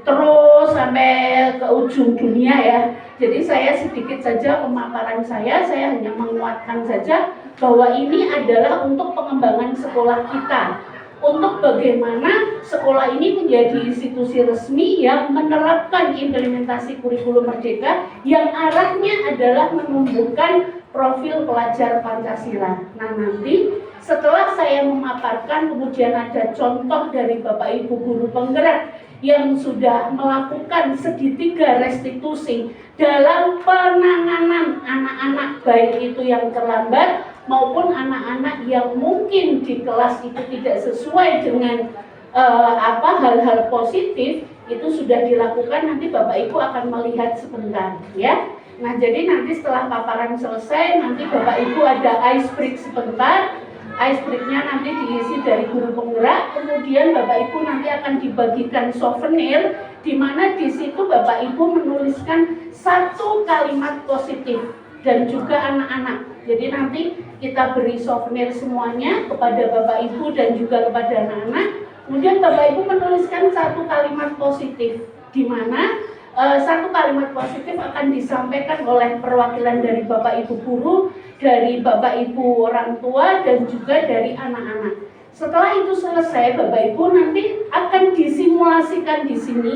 terus sampai ke ujung dunia ya. Jadi saya sedikit saja pemaparan saya hanya menguatkan saja bahwa ini adalah untuk pengembangan sekolah kita, untuk bagaimana sekolah ini menjadi institusi resmi yang menerapkan implementasi kurikulum merdeka yang arahnya adalah menumbuhkan profil pelajar Pancasila. Nah, nanti setelah saya memaparkan, kemudian ada contoh dari Bapak Ibu guru penggerak yang sudah melakukan segitiga restitusi dalam penanganan anak-anak, baik itu yang terlambat maupun anak-anak yang mungkin di kelas itu tidak sesuai dengan hal-hal positif, itu sudah dilakukan. Nanti Bapak Ibu akan melihat sebentar ya. Nah, jadi nanti setelah paparan selesai, nanti Bapak Ibu ada ice break sebentar. Ice breaknya nanti diisi dari guru penggerak, kemudian Bapak Ibu nanti akan dibagikan souvenir, di mana di situ Bapak Ibu menuliskan satu kalimat positif dan juga anak-anak. Jadi nanti kita beri souvenir semuanya kepada Bapak Ibu dan juga kepada anak-anak. Kemudian Bapak Ibu menuliskan satu kalimat positif, di mana satu kalimat positif akan disampaikan oleh perwakilan dari Bapak Ibu guru, dari Bapak Ibu orang tua, dan juga dari anak-anak. Setelah itu selesai, Bapak Ibu nanti akan disimulasikan di sini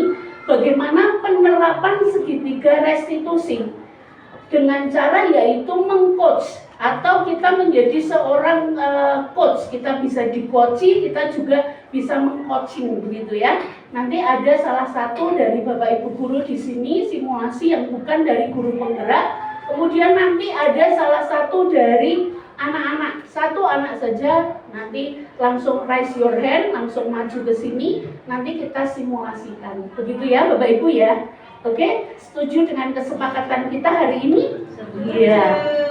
bagaimana penerapan segitiga restitusi dengan cara yaitu meng-coach, atau kita menjadi seorang coach. Kita bisa di-coaching, kita juga bisa meng-coaching begitu ya. Nanti ada salah satu dari Bapak Ibu guru di sini simulasi yang bukan dari guru penggerak. Kemudian nanti ada salah satu dari anak-anak, satu anak saja, nanti langsung raise your hand, langsung maju ke sini, nanti kita simulasikan. Begitu ya Bapak Ibu ya. Oke, setuju dengan kesepakatan kita hari ini? Iya.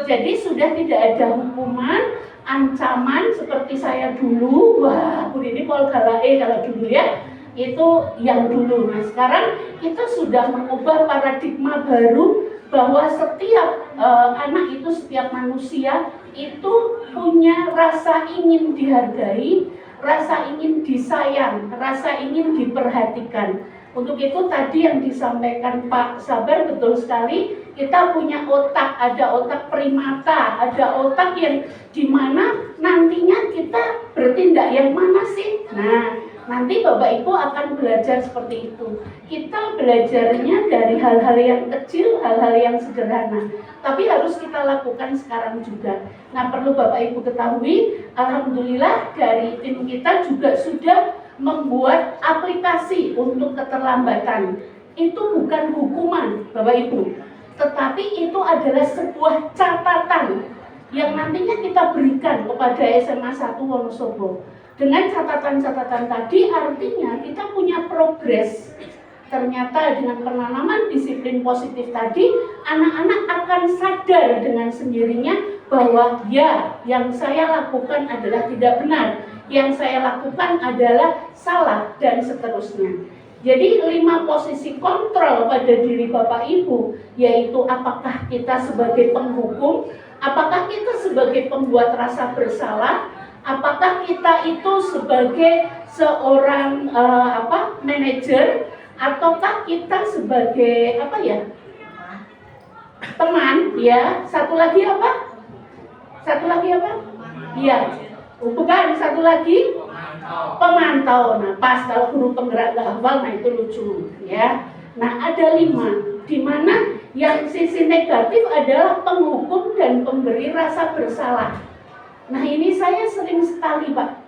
Jadi sudah tidak ada hukuman, ancaman seperti saya dulu. Wah, Bu ini kalau kalau dulu ya, itu yang dulu. Nah, sekarang kita sudah mengubah paradigma baru bahwa setiap anak itu, setiap manusia itu punya rasa ingin dihargai, rasa ingin disayang, rasa ingin diperhatikan. Untuk itu tadi yang disampaikan Pak Sabar betul sekali, kita punya otak, ada otak primata, ada otak yang dimana nantinya kita bertindak yang mana sih? Nah, nanti Bapak Ibu akan belajar seperti itu. Kita belajarnya dari hal-hal yang kecil, hal-hal yang sederhana, tapi harus kita lakukan sekarang juga. Nah, perlu Bapak Ibu ketahui, alhamdulillah dari tim kita juga sudah membuat aplikasi untuk keterlambatan. Itu bukan hukuman Bapak Ibu, tetapi itu adalah sebuah catatan yang nantinya kita berikan kepada SMA 1 Wonosobo. Dengan catatan-catatan tadi artinya kita punya progres. Ternyata dengan penanaman disiplin positif tadi, anak-anak akan sadar dengan sendirinya bahwa ya, yang saya lakukan adalah tidak benar, yang saya lakukan adalah salah, dan seterusnya. Jadi 5 posisi kontrol pada diri Bapak Ibu, yaitu apakah kita sebagai penghukum, apakah kita sebagai pembuat rasa bersalah, apakah kita itu sebagai seorang manajer, ataukah kita sebagai teman ya. Satu lagi apa? Iya. Bukan, satu lagi pemantau. Nah, pas kalau guru penggerak nggak hafal, nah itu lucu ya. Nah, ada 5, di mana yang sisi negatif adalah penghukum dan pemberi rasa bersalah. Nah, ini saya sering sekali, Pak.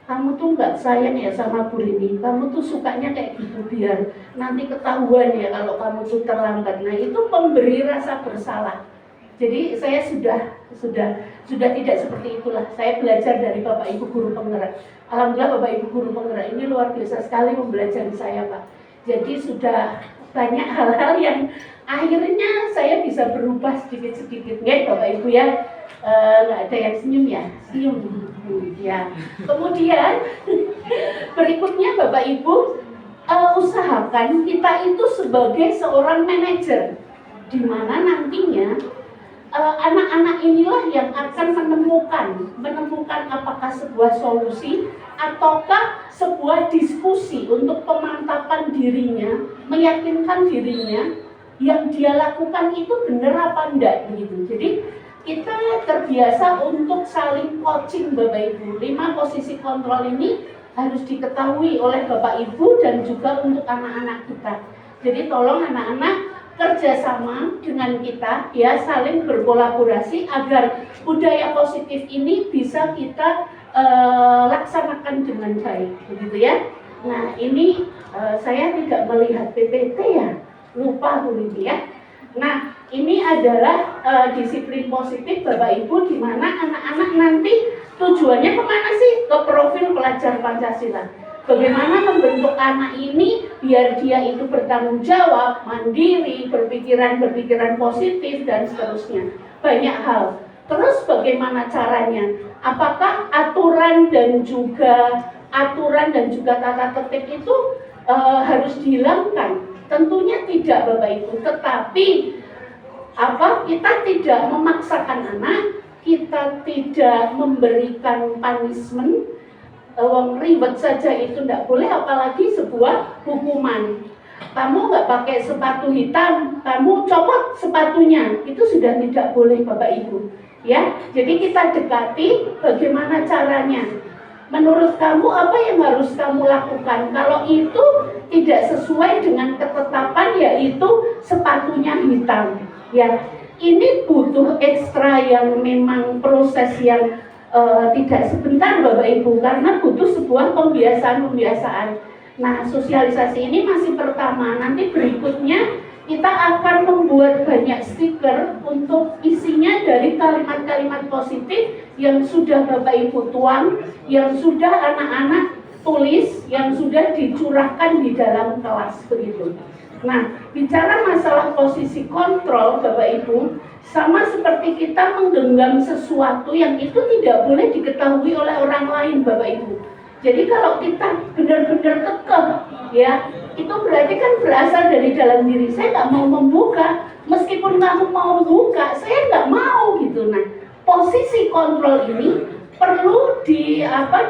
Kamu tuh nggak sayang ya sama Bu Rini, kamu tuh sukanya kayak gitu biar nanti ketahuan ya kalau kamu tuh terlambat. Nah, itu pemberi rasa bersalah. Jadi saya sudah tidak seperti itulah. Saya belajar dari Bapak Ibu guru penggerak. Alhamdulillah Bapak Ibu guru penggerak ini luar biasa sekali mempelajari saya, Pak. Jadi sudah banyak hal-hal yang akhirnya saya bisa berubah sedikit-sedikit. Ya Bapak Ibu ya, nggak ada yang senyum ya, senyum. Ya. Kemudian berikutnya Bapak Ibu, usahakan kita itu sebagai seorang manajer, di mana nantinya anak-anak inilah yang akan menemukan apakah sebuah solusi ataukah sebuah diskusi untuk pemantapan dirinya, meyakinkan dirinya yang dia lakukan itu benar apa enggak begitu. Jadi kita terbiasa untuk saling coaching Bapak Ibu. 5 posisi kontrol ini harus diketahui oleh Bapak Ibu dan juga untuk anak-anak kita. Jadi tolong anak-anak kerjasama dengan kita ya, saling berkolaborasi agar budaya positif ini bisa kita laksanakan dengan baik, begitu ya. Nah, ini saya tidak melihat PPT ya, lupa Bu Lidi ya. Nah, ini adalah disiplin positif Bapak Ibu, di mana anak-anak nanti tujuannya kemana sih? Ke profil pelajar Pancasila. Bagaimana membentuk anak ini biar dia itu bertanggung jawab, mandiri, berpikiran positif, dan seterusnya. Banyak hal. Terus bagaimana caranya? Apakah aturan dan juga tata tertib itu harus dihilangkan? Tentunya tidak Bapak Ibu, tetapi kita tidak memaksakan anak, kita tidak memberikan punishment, ribet saja itu tidak boleh, apalagi sebuah hukuman. Kamu nggak pakai sepatu hitam, kamu copot sepatunya, itu sudah tidak boleh Bapak Ibu. Ya, jadi kita dekati bagaimana caranya. Menurut kamu apa yang harus kamu lakukan? Kalau itu tidak sesuai dengan ketetapan, yaitu sepatunya hitam. Ya, ini butuh ekstra yang memang proses yang tidak sebentar Bapak Ibu, karena butuh sebuah pembiasaan. Nah, sosialisasi ini masih pertama. Nanti berikutnya kita akan membuat banyak stiker untuk isinya dari kalimat-kalimat positif yang sudah Bapak Ibu tuang, yang sudah anak-anak tulis, yang sudah dicurahkan di dalam kelas begitu. Nah, bicara masalah posisi kontrol Bapak Ibu, sama seperti kita menggenggam sesuatu yang itu tidak boleh diketahui oleh orang lain Bapak Ibu. Jadi kalau kita benar-benar kekeh, ya, itu berarti kan berasal dari dalam diri. Saya nggak mau membuka, meskipun kamu mau buka, saya nggak mau gitu. Nah, posisi kontrol ini perlu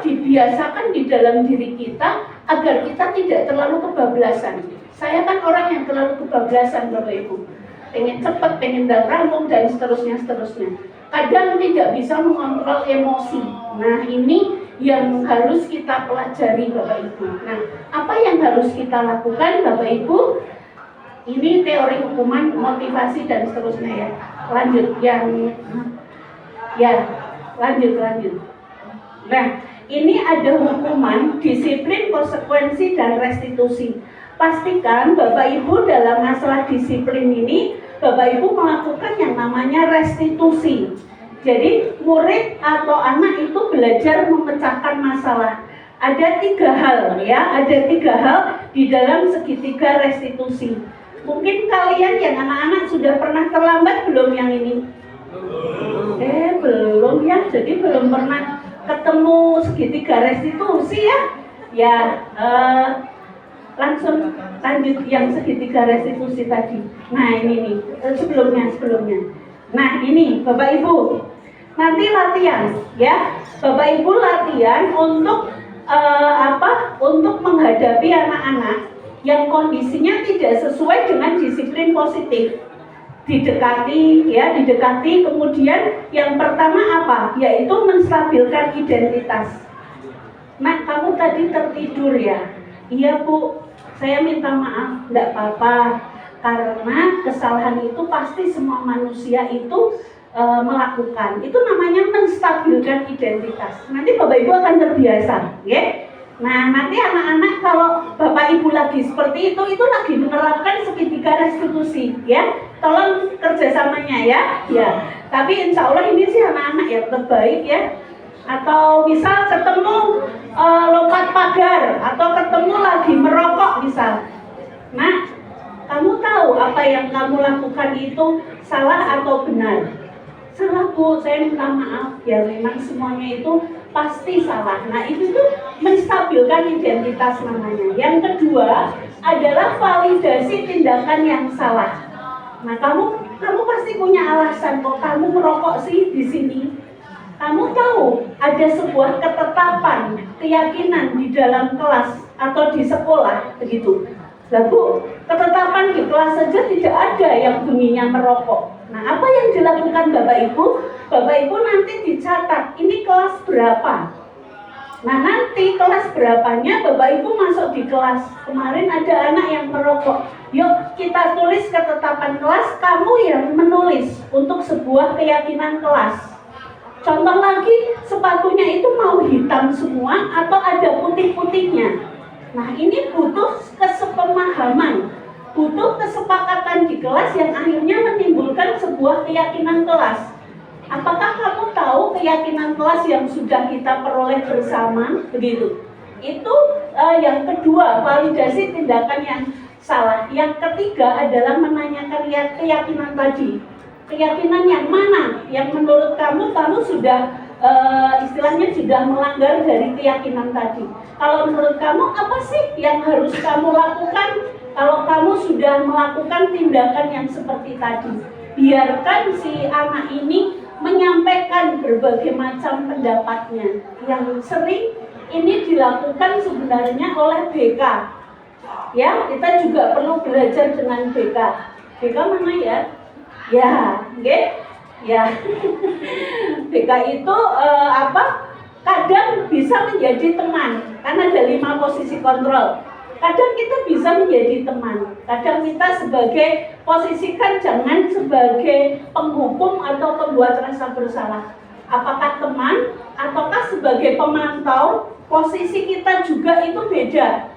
dibiasakan di dalam diri kita agar kita tidak terlalu kebablasan. Saya kan orang yang terlalu kebablasan Bapak Ibu, pengen cepat, pengen rampung, dan seterusnya. Kadang tidak bisa mengontrol emosi. Nah, ini yang harus kita pelajari Bapak Ibu. Nah, apa yang harus kita lakukan Bapak Ibu? Ini teori hukuman, motivasi, dan seterusnya ya. Lanjut. Nah, ini ada hukuman, disiplin, konsekuensi, dan restitusi. Pastikan Bapak Ibu dalam masalah disiplin ini, Bapak Ibu melakukan yang namanya restitusi. Jadi murid atau anak itu belajar memecahkan masalah. Ada 3 hal ya, ada 3 hal di dalam segitiga restitusi. Mungkin kalian yang anak-anak sudah pernah terlambat belum yang ini? Belum ya, jadi belum pernah ketemu segitiga restitusi ya. Ya, langsung lanjut yang segitiga restitusi tadi. Nah ini nih, sebelumnya. Nah ini Bapak Ibu, nanti latihan ya. Bapak Ibu latihan untuk untuk menghadapi anak-anak yang kondisinya tidak sesuai dengan disiplin positif. Didekati, kemudian yang pertama apa? Yaitu menstabilkan identitas. Nah, kamu tadi tertidur ya? Iya Bu, saya minta maaf, enggak apa-apa. Karena kesalahan itu pasti semua manusia itu melakukan. Itu namanya menstabilkan identitas. Nanti Bapak Ibu akan terbiasa, ya. Nah, nanti anak-anak kalau Bapak Ibu lagi seperti itu lagi menerapkan segitiga restitusi, ya. Tolong kerjasamanya ya. Tapi insya Allah ini sih anak-anak yang terbaik ya. Atau misal ketemu lompat pagar, atau ketemu lagi merokok misal. Nah, kamu tahu apa yang kamu lakukan itu salah atau benar? Salah Bu, saya minta maaf. Ya memang semuanya itu pasti salah. Nah itu tuh menstabilkan identitas namanya. Yang kedua adalah validasi tindakan yang salah. Nah kamu pasti punya alasan kok kamu merokok sih di sini. Kamu tahu ada sebuah ketetapan, keyakinan di dalam kelas atau di sekolah begitu. Lah Bu, ketetapan di kelas saja tidak ada yang bunyinya merokok. Nah, apa yang dilakukan Bapak Ibu? Bapak Ibu nanti dicatat, ini kelas berapa? Nah, nanti kelas berapanya Bapak Ibu masuk di kelas. Kemarin ada anak yang merokok. Yuk kita tulis ketetapan kelas, kamu yang menulis untuk sebuah keyakinan kelas. Contoh lagi, sepatunya itu mau hitam semua atau ada putih-putihnya. Nah, ini butuh kesepemahaman. butuh kesepakatan di kelas yang akhirnya menimbulkan sebuah keyakinan kelas. Apakah kamu tahu keyakinan kelas yang sudah kita peroleh bersama? Begitu. Itu yang kedua, validasi tindakan yang salah. Yang ketiga adalah menanyakan keyakinan tadi. Keyakinan yang mana? Yang menurut kamu sudah istilahnya sudah melanggar dari keyakinan tadi. Kalau menurut kamu apa sih yang harus kamu lakukan kalau kamu sudah melakukan tindakan yang seperti tadi? Biarkan si anak ini menyampaikan berbagai macam pendapatnya. Yang sering ini dilakukan sebenarnya oleh BK. Ya, kita juga perlu belajar dengan BK. BK mana ya? Ya, oke? Ya. BK itu kadang bisa menjadi teman, karena ada 5 posisi kontrol. Kadang kita bisa menjadi teman, kadang kita sebagai posisikan jangan sebagai penghukum atau pembuat rasa bersalah. Apakah teman ataukah sebagai pemantau, posisi kita juga itu beda.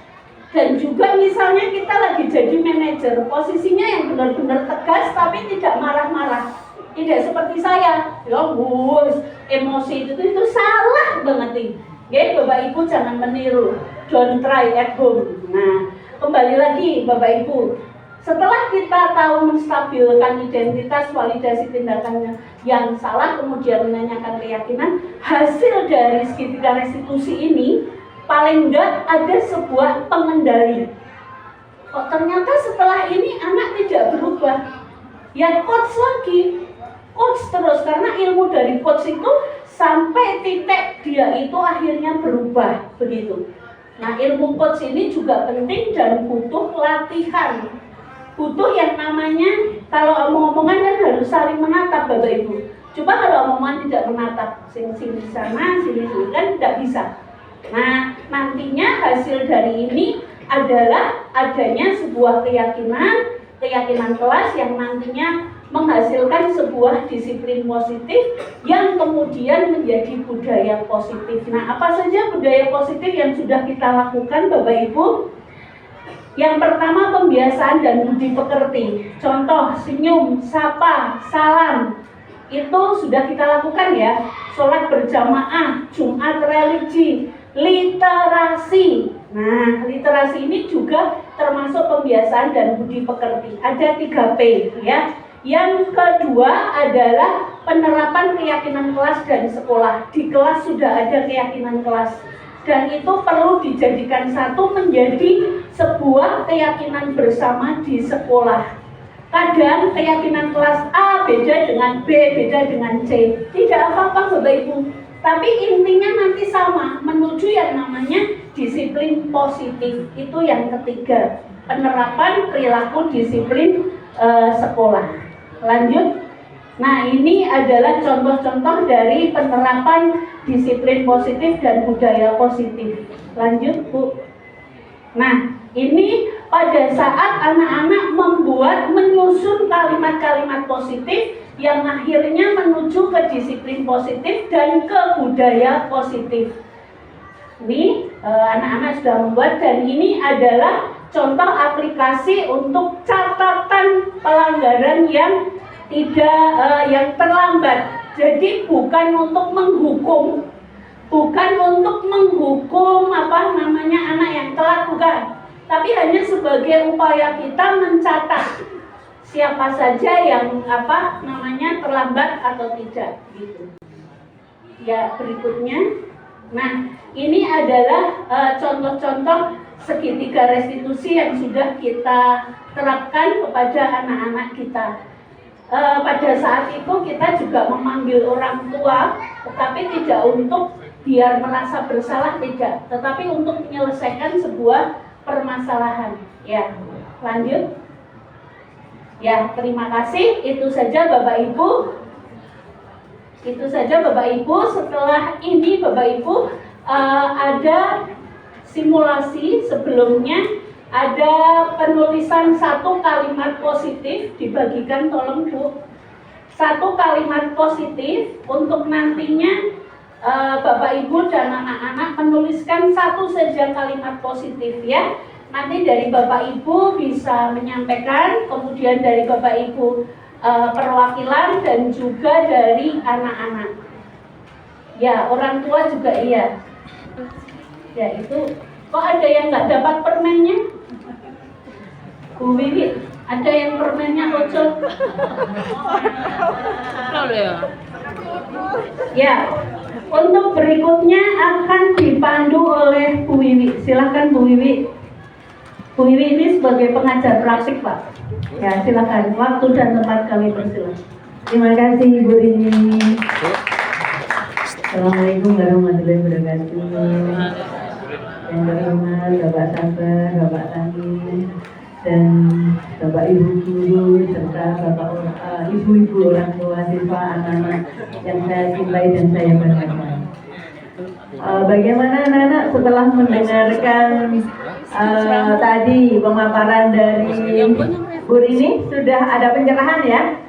Dan juga misalnya kita lagi jadi manajer, posisinya yang benar-benar tegas tapi tidak marah-marah. Tidak seperti saya, emosi itu salah banget nih. Oke, Bapak Ibu jangan meniru, don't try at home. Nah, kembali lagi Bapak Ibu, setelah kita tahu menstabilkan identitas, validasi tindakannya yang salah, kemudian menanyakan keyakinan, hasil dari segitiga restitusi ini paling enggak ada sebuah pengendali. Oh, ternyata setelah ini anak tidak berubah. Ya coach lagi, coach terus, karena ilmu dari coach itu sampai titik dia itu akhirnya berubah, begitu. Nah, ilmu coach ini juga penting dan butuh latihan. Butuh yang namanya, kalau omong-omongan kan harus saling menatap Bapak Ibu. Coba kalau omongan tidak menatap, sini sana, sini kan tidak bisa. Nah, nantinya hasil dari ini adalah adanya sebuah keyakinan kelas yang nantinya menghasilkan sebuah disiplin positif yang kemudian menjadi budaya positif. Nah, apa saja budaya positif yang sudah kita lakukan Bapak Ibu? Yang pertama, pembiasaan dan budi pekerti. Contoh, senyum, sapa, salam. Itu sudah kita lakukan ya. Sholat berjamaah, Jumat religi, literasi. Nah, literasi ini juga termasuk pembiasaan dan budi pekerti. Ada 3P ya. Yang kedua adalah penerapan keyakinan kelas dan sekolah. Di kelas sudah ada keyakinan kelas. Dan itu perlu dijadikan satu menjadi sebuah keyakinan bersama di sekolah. Kadang keyakinan kelas A beda dengan B, beda dengan C. Tidak apa-apa Bapak Ibu. Tapi intinya nanti sama, menuju yang namanya disiplin positif. Itu yang ketiga, penerapan perilaku disiplin sekolah. Lanjut. Nah, ini adalah contoh-contoh dari penerapan disiplin positif dan budaya positif. Lanjut, Bu. Nah, ini pada saat anak-anak menyusun kalimat-kalimat positif yang akhirnya menuju ke disiplin positif dan ke budaya positif. Ini anak-anak sudah membuat, dan ini adalah contoh aplikasi untuk catatan pelanggaran yang yang terlambat. Jadi bukan untuk menghukum, anak yang telat, bukan. Tapi hanya sebagai upaya kita mencatat siapa saja yang terlambat atau tidak, gitu. Ya, berikutnya. Nah, ini adalah contoh-contoh segitiga restitusi yang sudah kita terapkan kepada anak-anak kita. Pada saat itu kita juga memanggil orang tua, tetapi tidak untuk biar merasa bersalah, tidak, tetapi untuk menyelesaikan sebuah permasalahan. Ya, lanjut. Ya, terima kasih. Itu saja Bapak Ibu. Setelah ini Bapak Ibu ada simulasi sebelumnya. Ada penulisan satu kalimat positif, dibagikan tolong Bu. Satu kalimat positif untuk nantinya Bapak Ibu dan anak-anak menuliskan satu saja kalimat positif ya. nanti dari Bapak Ibu bisa menyampaikan, kemudian dari Bapak Ibu perwakilan dan juga dari anak-anak. Ya, orang tua juga iya. Ya itu, kok ada yang nggak dapat permennya? Bu Wiwi, ada yang permennya bocor? Ya, untuk berikutnya akan dipandu oleh Bu Wiwi. Silakan Bu Wiwi. Bu Wiwi ini sebagai pengajar praktik, Pak. Ya, silakan. Waktu dan tempat kami persilakan. Terima kasih Ibu Rini. Assalamualaikum warahmatullahi wabarakatuh. Yang terhormat Bapak Sabar, Bapak Tani, dan Bapak Ibu guru serta Bapak Ibu-ibu orang tua siswa anak-anak yang saya cintai dan saya banggakan. Bagaimana anak-anak setelah mendengarkan tadi pemaparan dari Bu Rini, sudah ada pencerahan ya?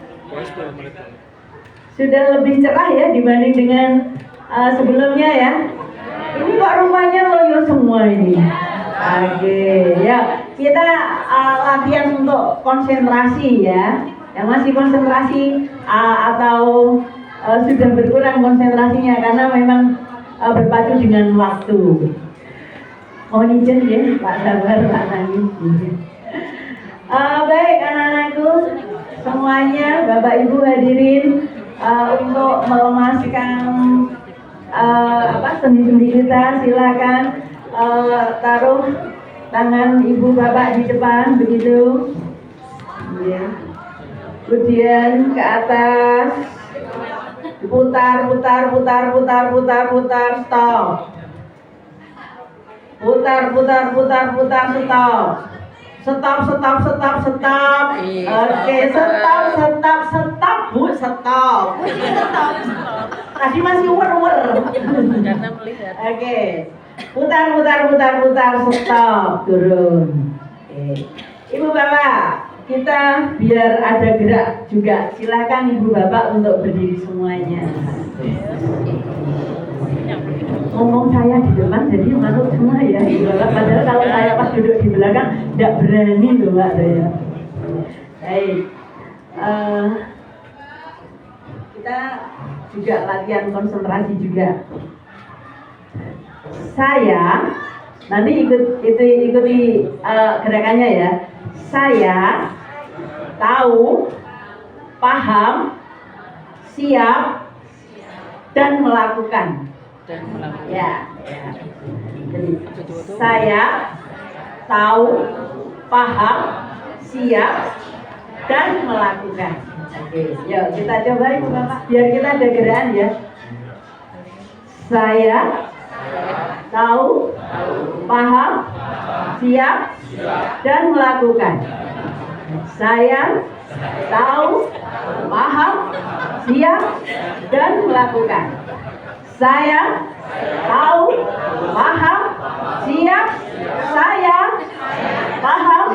Sudah lebih cerah ya dibanding dengan sebelumnya ya. Ini kok rumahnya loyo semua ini. Oke, ya kita latihan untuk konsentrasi ya. Yang masih konsentrasi atau sudah berkurang konsentrasinya karena memang berpacu dengan waktu. Mohon izin ya Pak Sabar, Pak Nani. Baik anak-anakku semuanya, Bapak Ibu hadirin, untuk melemaskan sendi-sendi kita, silakan taruh tangan ibu bapak di depan begitu, ya. Kemudian ke atas, putar, stop. Putar, stop. Oke, stop, Bu, stop. Tadi masih uwer. Karena melihat. Oke. Putar, stop, turun. Oke. Ibu bapak, kita biar ada gerak juga. Silakan ibu bapak untuk berdiri semuanya. Ngomong saya di depan jadi manut semua ya ibu bapak. Padahal kalau saya pas duduk di belakang tidak berani loh Mbak saya. Baik. Kita juga latihan konsentrasi juga. Saya nanti ikuti gerakannya ya. Saya tahu, paham, siap, dan melakukan. Ya. Jadi, saya tahu, paham, siap, dan melakukan. Oke, yuk kita coba ibu bapak, biar kita ada gerakan ya. Saya tahu, paham, siap, dan melakukan. Saya tahu, paham, siap, dan melakukan. Saya tahu, paham, siap, saya paham.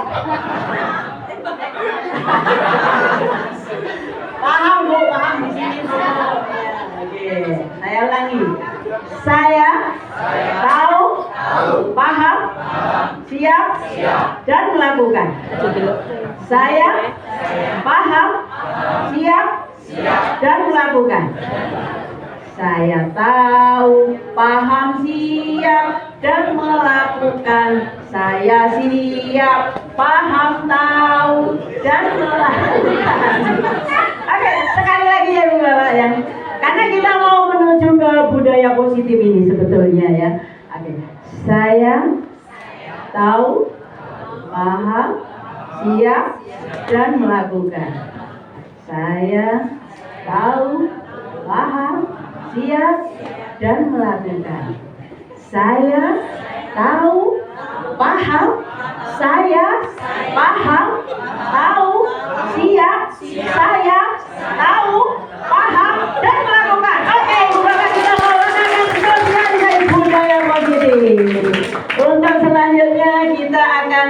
Paham Bu, paham di sini Bu. Oke, saya ulangi. Saya tahu, paham, siap, dan melakukan. Saya paham, siap, dan melakukan. Saya tahu, paham, siap, dan melakukan. Saya siap, paham, tahu, dan melakukan. Oke, sekali lagi ya Bu Bapak ya. Karena kita mau menuju ke budaya positif ini sebetulnya ya. Oke, saya tahu, paham, siap, dan melakukan. Saya tahu, paham, siap, dan melakukan. Saya tahu, paham, saya paham, tahu, siap, saya tahu, paham, dan melakukan. Oke, Bapak kita melakukan sosialisasi budaya positif. Untuk selanjutnya kita akan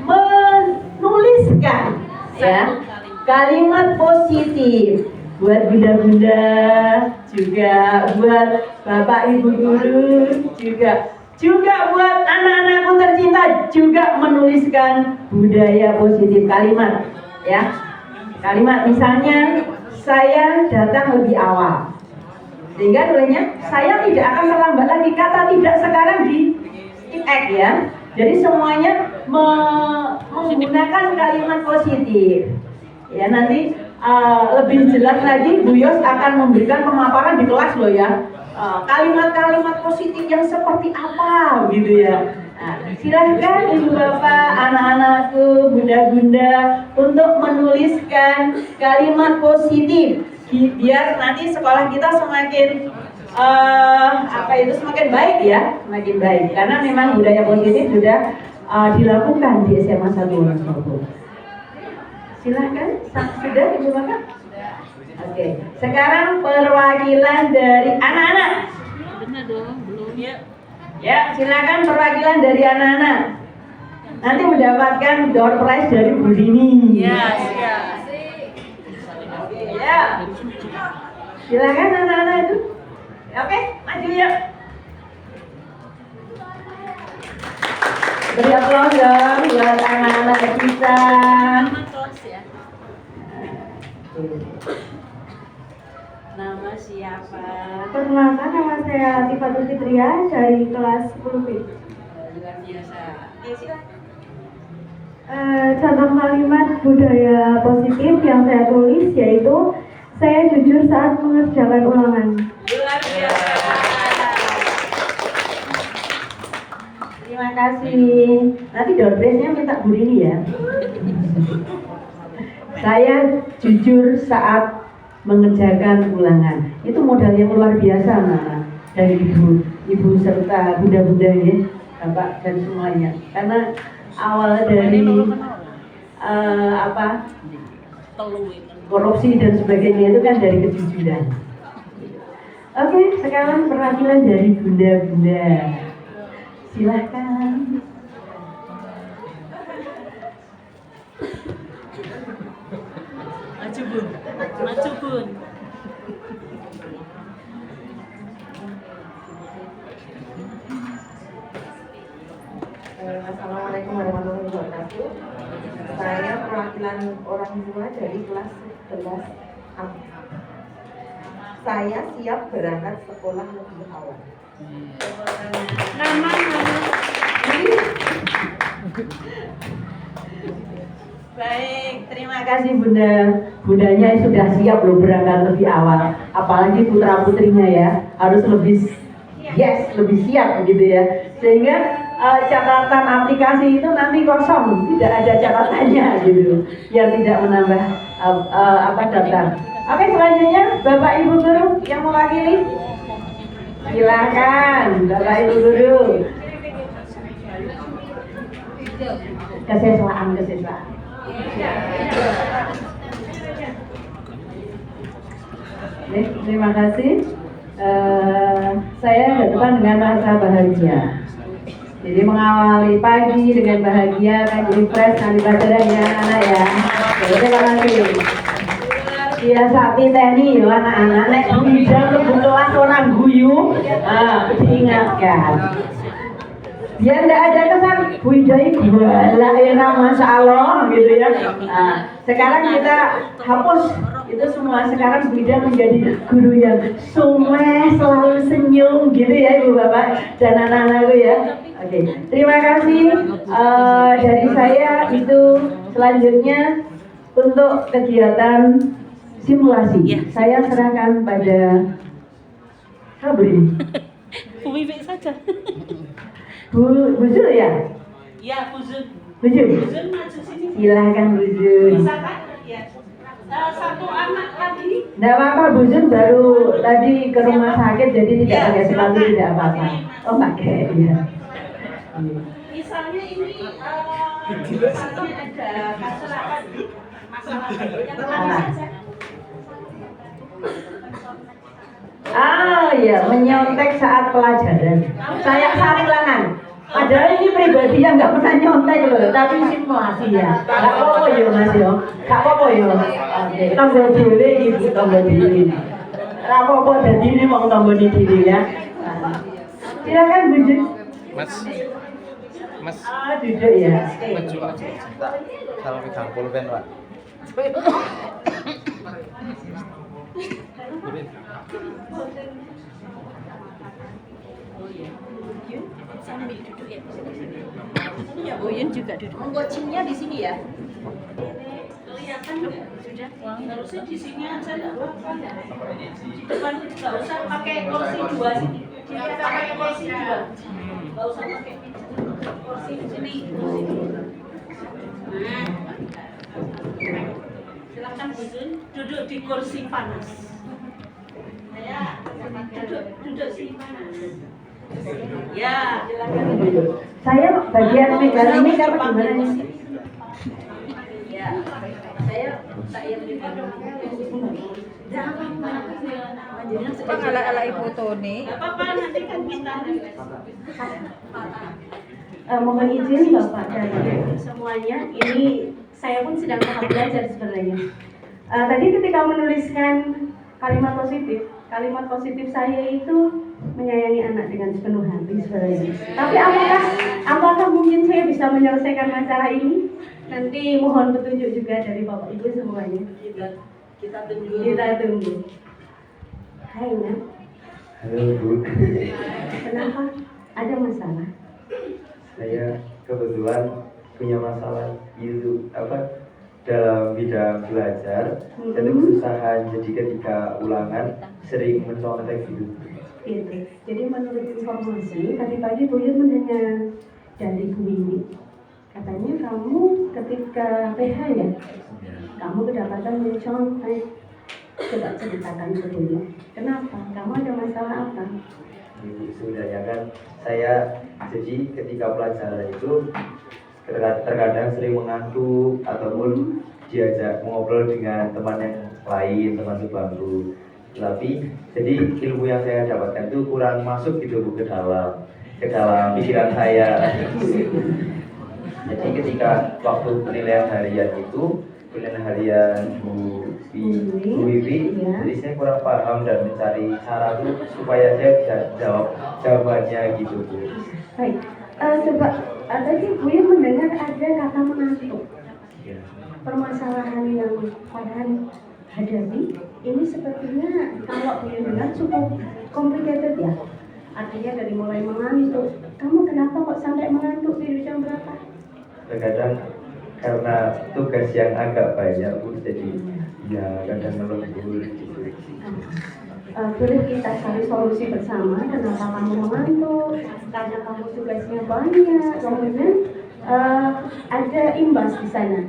menuliskan ya kalimat positif buat bunda-bunda, juga buat bapak ibu guru, juga Juga buat anak-anakku tercinta juga menuliskan budaya positif kalimat, ya. Kalimat misalnya saya datang lebih awal, sehingga tulisnya saya tidak akan terlambat lagi. Kata tidak sekarang di skip act, ya. Jadi semuanya menggunakan kalimat positif. Ya, nanti lebih jelas lagi Bu Yos akan memberikan pemaparan di kelas loh, ya. Kalimat-kalimat positif yang seperti apa gitu, ya. Nah, silahkan ibu bapak, anak-anakku, bunda-bunda untuk menuliskan kalimat positif biar nanti sekolah kita semakin semakin baik, ya, semakin baik. Karena memang budaya positif sudah dilakukan di SMA 1 Wonosobo. Silahkan, sudah ibu bapak? Oke, sekarang perwakilan dari anak-anak. Benar dong, belum ya. Ya, silakan perwakilan dari anak-anak. Nanti mendapatkan door prize dari Bu Dini. Ya, siap. Ya. Silakan anak-anak itu. Oke, maju ya. Beri aplaus dong buat anak-anak kita. Nama siapa? Perkenalkan, nama saya Tifatul Fitria dari kelas 10B. Luar biasa. Oke, silakan. Contoh kalimat budaya positif yang saya tulis yaitu saya jujur saat mengerjakan ulangan. Luar biasa. Terima kasih. Nanti door prize-nya minta Bu Rini, ya. Saya jujur saat mengerjakan ulangan. Itu modal yang luar biasa, Mama, dari ibu serta bunda-bunda, ya, Bapak dan semuanya. Karena awal dari korupsi dan sebagainya itu kan dari kejujuran. Oke, sekarang perwakilan dari bunda-bunda. Silahkan. Maju Bun. Maju Bun. Assalamualaikum warahmatullahi wabarakatuh. Saya perwakilan orang tua dari kelas 11A. Saya siap berangkat sekolah lebih awal. Nama. Baik, terima kasih Bunda. Bundanya sudah siap loh berangkat lebih awal. Apalagi putra putrinya, ya, harus lebih lebih siap gitu, ya. Sehingga catatan aplikasi itu nanti kosong, tidak ada catatannya gitu, biar tidak menambah daftar. Oke, selanjutnya Bapak Ibu guru yang mewakili. Silakan Bapak Ibu guru. Keseswaan. Terima kasih. Saya datang dengan rasa bahagia. Jadi mengawali pagi dengan bahagia kan, jadi fresh nanti pelajaran ya anak-anak, ya. Terima kasih. Biasa teknik ya anak-anak, nek bidang kebetulan orang guyu, diingatkan. Biar tidak ada kesan budaya gula enak masalah gitu, ya. Sekarang kita hapus itu semua. Sekarang Bida menjadi guru yang sumeh, selalu senyum gitu, ya Ibu Bapak dan anak-anakku, ya. Oke, terima kasih. Dari saya itu selanjutnya untuk kegiatan simulasi, saya serahkan pada Sabri. Bu Wiwik saja. Bu Zul, ya? Ya, Bu Zul. Bu Zul. Bu Zul maju sini. Silahkan Bu Zul. Bisa kan? Ya. Satu anak lagi. Nggak apa-apa, Bu Zul baru tadi ke rumah sakit, jadi tidak pakai sepatu, tidak apa-apa. Oh, pakai, ya. Misalnya ini misalnya ada masalah saja. Ya, menyontek saat pelajaran. Saya ulangan. Padahal ini pribadi yang nggak pernah nyontek loh, tapi simulasi, ya. Nggak apa-apa ya Mas, ya. Nggak apa-apa ya. Oke, tombol diri gitu, tombol diri. Nggak apa-apa, jadi ini mau tombol diri, ya. Silakan Bu Jun. Mas. Duduk ya. Maju. Kalau pegang pulpen, Pak. Sambil duduk ya. Ya, Boyun juga duduk. Coachingnya di sini ya. Kelihatan nggak? Sudah. Harusnya di sini aja nggak apa-apa. Di depan nggak usah pakai kursi dua sini. Kita pakai kursi dua. Nggak usah pakai kursi di sini. Nah, silakan Boyun duduk di kursi panas. Duduk sini panas. Ya, Saya bagian megang ini apa gimana nih? Ya, saya jangan ala-ala foto nih. apa-apa nanti kan kita Mohon izin Bapak dan semuanya, ini saya pun sedang tahap belajar sebenarnya. Tadi ketika menuliskan kalimat positif saya itu menyayangi anak dengan sepenuh hati sebenarnya. Tapi apakah mungkin saya bisa menyelesaikan masalah ini? Nanti mohon petunjuk juga dari Bapak Ibu semuanya. kita tunggu. Hai Nak, Halo Bu, kenapa? Ada masalah? saya kebetulan punya masalah itu dalam bidang belajar dan kesusahan, jadi ketika ulangan sering mencontek gitu. Gitu. Jadi menurut informasi tadi pagi Bu Yun mendengar dari Bu Wiwi, katanya kamu ketika PH ya, kamu kedapatan mencontek. Coba ceritakan ke Bu Yun, kenapa? Kamu ada masalah apa? Sebenarnya kan saya jadi ketika pelajaran itu terkadang sering mengantuk ataupun diajak ngobrol dengan teman yang lain, teman sebangku. Tapi jadi ilmu yang saya dapatkan itu kurang masuk gitu Bu ke dalam pikiran saya. Jadi ketika waktu penilaian harian Bu Wiwi, jadi saya kurang paham dan mencari cara tuh supaya saya bisa jawab jawabannya gitu Bu. Baik, coba tadi Bu Yun mendengar ada kata mengantuk. Permasalahan yang Farhan hadapi ini sepertinya kalau Bu Yun dengar cukup complicated ya. Artinya dari mulai mengantuk. Kamu kenapa kok sampai mengantuk di jam berapa? Terkadang karena tugas yang agak banyak Bu, jadi ya kadang melembur gitu. Boleh kita cari solusi bersama. Kenapa kamu mengantuk? Karena kamu tugasnya banyak. Kemudian ada imbas di sana.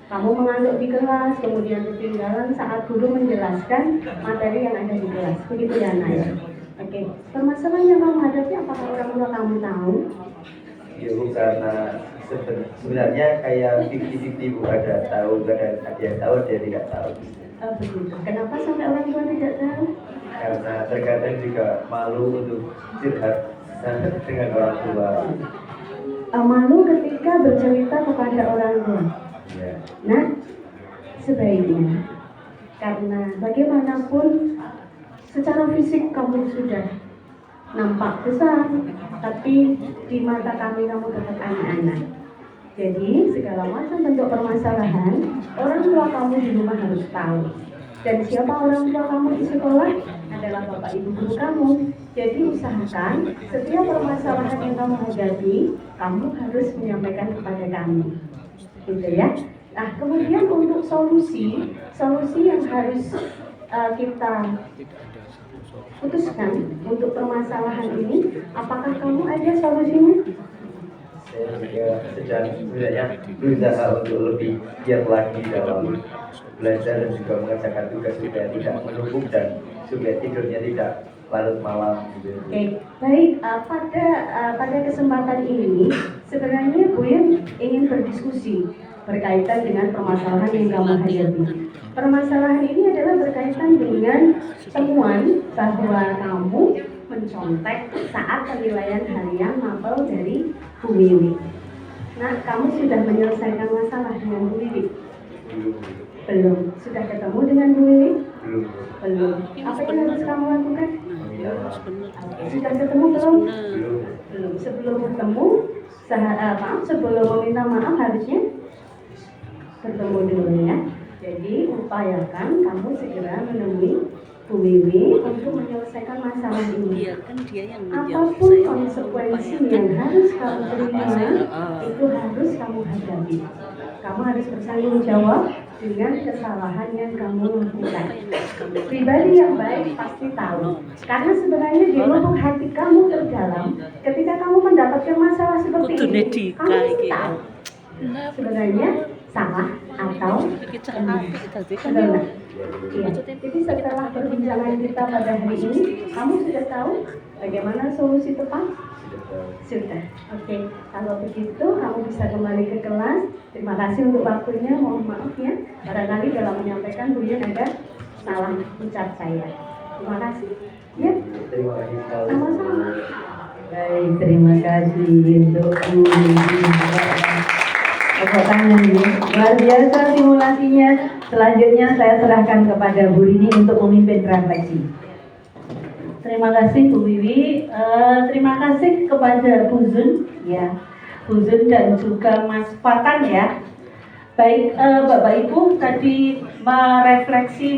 Kamu mengantuk di kelas, kemudian ketinggalan saat guru menjelaskan materi yang ada di kelas. Begitu ya, Naya? Oke. Permasalahan yang kamu hadapi, apakah orang tua kamu tahu? Ya Bu, karena sebenarnya kayak 50-50 Bu, ada yang tahu, ada yang tidak tahu. Begitu. Kenapa sampai orang tua tidak tahu? Karena terkadang juga malu untuk curhat dengan orang tua. Malu ketika bercerita kepada orang tua. Ya. Nah, sebaiknya karena bagaimanapun secara fisik kamu sudah nampak besar, tapi di mata kami kamu tetap anak-anak. Jadi segala macam bentuk permasalahan orang tua kamu di rumah harus tahu. Dan siapa orang tua kamu di sekolah adalah bapak ibu guru kamu. Jadi usahakan setiap permasalahan yang kamu hadapi, kamu harus menyampaikan kepada kami. Gitu ya. Nah, kemudian untuk solusi yang harus kita putuskan untuk permasalahan ini, apakah kamu ada solusinya? Saya sedang sebenarnya berusaha untuk lebih giat lagi dalam belajar dan juga mengerjakan tugas supaya tidak menumpuk dan supaya tidurnya tidak larut malam gitu. Oke, baik. Pada kesempatan ini sebenarnya Bu Yun ingin berdiskusi berkaitan dengan permasalahan yang kamu hadapi. Permasalahan ini adalah berkaitan dengan temuan bahwa kamu mencontek saat penilaian harian mapel dari Bu Wiwi. Nah, kamu sudah menyelesaikan masalah dengan Bu Wiwi? Belum. Sudah ketemu dengan Bu Wiwi? Belum. Belum. Apa yang harus kamu lakukan? Oke, sudah ketemu belum? Belum. Sebelum ketemu, sebelum meminta maaf harusnya ketemu dulu ya. Jadi upayakan kamu segera menemui Bu Wiwi untuk menyelesaikan masalah ini. Apapun konsekuensi yang harus kamu terima, itu harus kamu hadapi. Kamu harus bertanggung jawab dengan kesalahan yang kamu lakukan. Pribadi yang baik pasti tahu. Karena sebenarnya di lubuk hati kamu terdalam, ketika kamu mendapatkan masalah seperti ini, kamu tahu sebenarnya salah atau benar. Iya. Jadi setelah perbincangan kita pada hari ini, kamu sudah tahu bagaimana solusi tepat? Sudah. Oke. Kalau begitu, kamu bisa kembali ke kelas. Terima kasih untuk waktunya. Mohon maaf ya, barangkali dalam menyampaikan Buya ada salah ucap saya. Terima kasih. Ya. Sama-sama. Baik, terima kasih untuk Bu Tepuk tangan ya. Luar biasa simulasinya. Selanjutnya saya serahkan kepada Bu Rini untuk memimpin refleksi. Terima kasih Bu Wiwi. Terima kasih kepada Bu Zun ya, Bu Zun dan juga Mas Fatan ya. Baik, Bapak Ibu tadi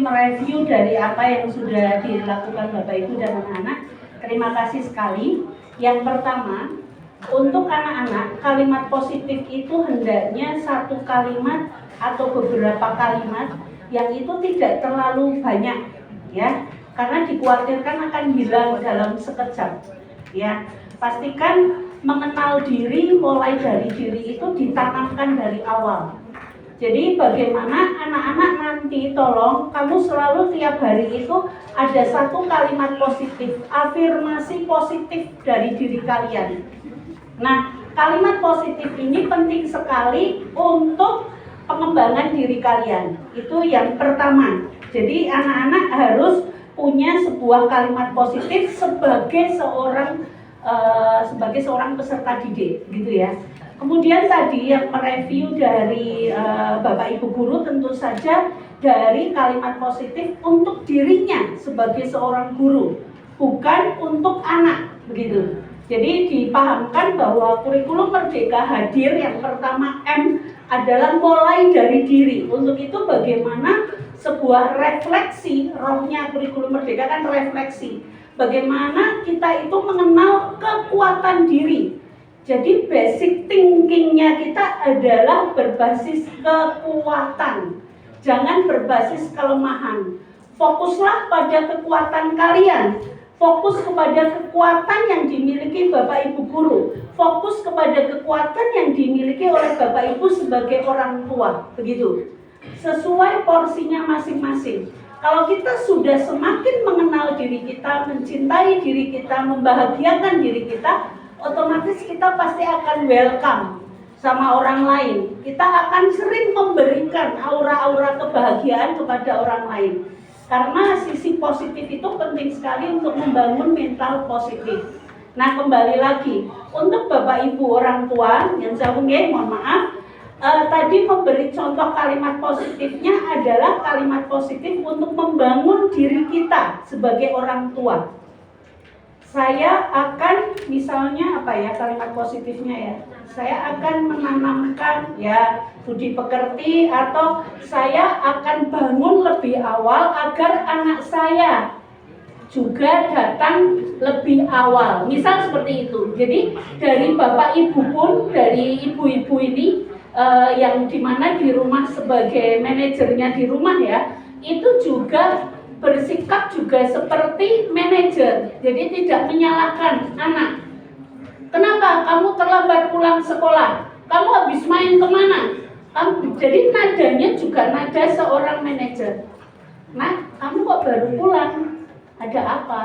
mereview dari apa yang sudah dilakukan Bapak Ibu dan anak-anak. Terima kasih sekali. Yang pertama, untuk anak-anak, kalimat positif itu hendaknya satu kalimat atau beberapa kalimat yang itu tidak terlalu banyak ya, karena dikhawatirkan akan hilang dalam sekejap ya. Pastikan mengenal diri mulai dari diri itu ditanamkan dari awal. Jadi bagaimana anak-anak nanti tolong kamu selalu tiap hari itu ada satu kalimat positif, afirmasi positif dari diri kalian. Nah, kalimat positif ini penting sekali untuk pengembangan diri kalian. Itu yang pertama. Jadi anak-anak harus punya sebuah kalimat positif sebagai seorang peserta didik, gitu ya. Kemudian tadi yang mereview dari Bapak Ibu guru tentu saja dari kalimat positif untuk dirinya sebagai seorang guru, bukan untuk anak, begitu. Jadi dipahamkan bahwa kurikulum merdeka hadir yang pertama M adalah mulai dari diri. Untuk itu bagaimana sebuah refleksi, rohnya kurikulum merdeka kan refleksi. Bagaimana kita itu mengenal kekuatan diri. Jadi basic thinkingnya kita adalah berbasis kekuatan. Jangan berbasis kelemahan. Fokuslah pada kekuatan kalian. Fokus kepada kekuatan yang dimiliki Bapak Ibu guru. Fokus kepada kekuatan yang dimiliki oleh Bapak Ibu sebagai orang tua. Begitu. Sesuai porsinya masing-masing. Kalau kita sudah semakin mengenal diri kita, mencintai diri kita, membahagiakan diri kita, otomatis kita pasti akan welcome sama orang lain. Kita akan sering memberikan aura-aura kebahagiaan kepada orang lain. Karena sisi positif itu penting sekali untuk membangun mental positif. Nah, kembali lagi untuk Bapak Ibu orang tua yang saya mohon maaf, tadi memberi contoh kalimat positifnya adalah kalimat positif untuk membangun diri kita sebagai orang tua. Saya akan misalnya apa ya kalimat positifnya ya, saya akan menanamkan ya budi pekerti, atau saya akan bangun lebih awal agar anak saya juga datang lebih awal, misal seperti itu. Jadi dari Bapak Ibu pun, dari ibu-ibu ini yang dimana di rumah sebagai manajernya di rumah ya, itu juga bersikap juga seperti manajer. Jadi tidak menyalahkan anak. Kenapa kamu terlambat pulang sekolah? Kamu habis main kemana? Jadi nadanya juga nada seorang manajer. Nah, kamu kok baru pulang? Ada apa?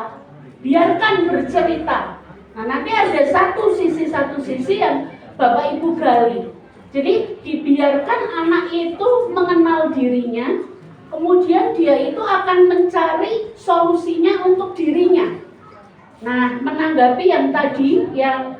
Biarkan bercerita. Nah, nanti ada satu sisi yang Bapak Ibu gali. Jadi dibiarkan anak itu mengenal dirinya, kemudian dia itu akan mencari solusinya untuk dirinya. Nah, menanggapi yang tadi, yang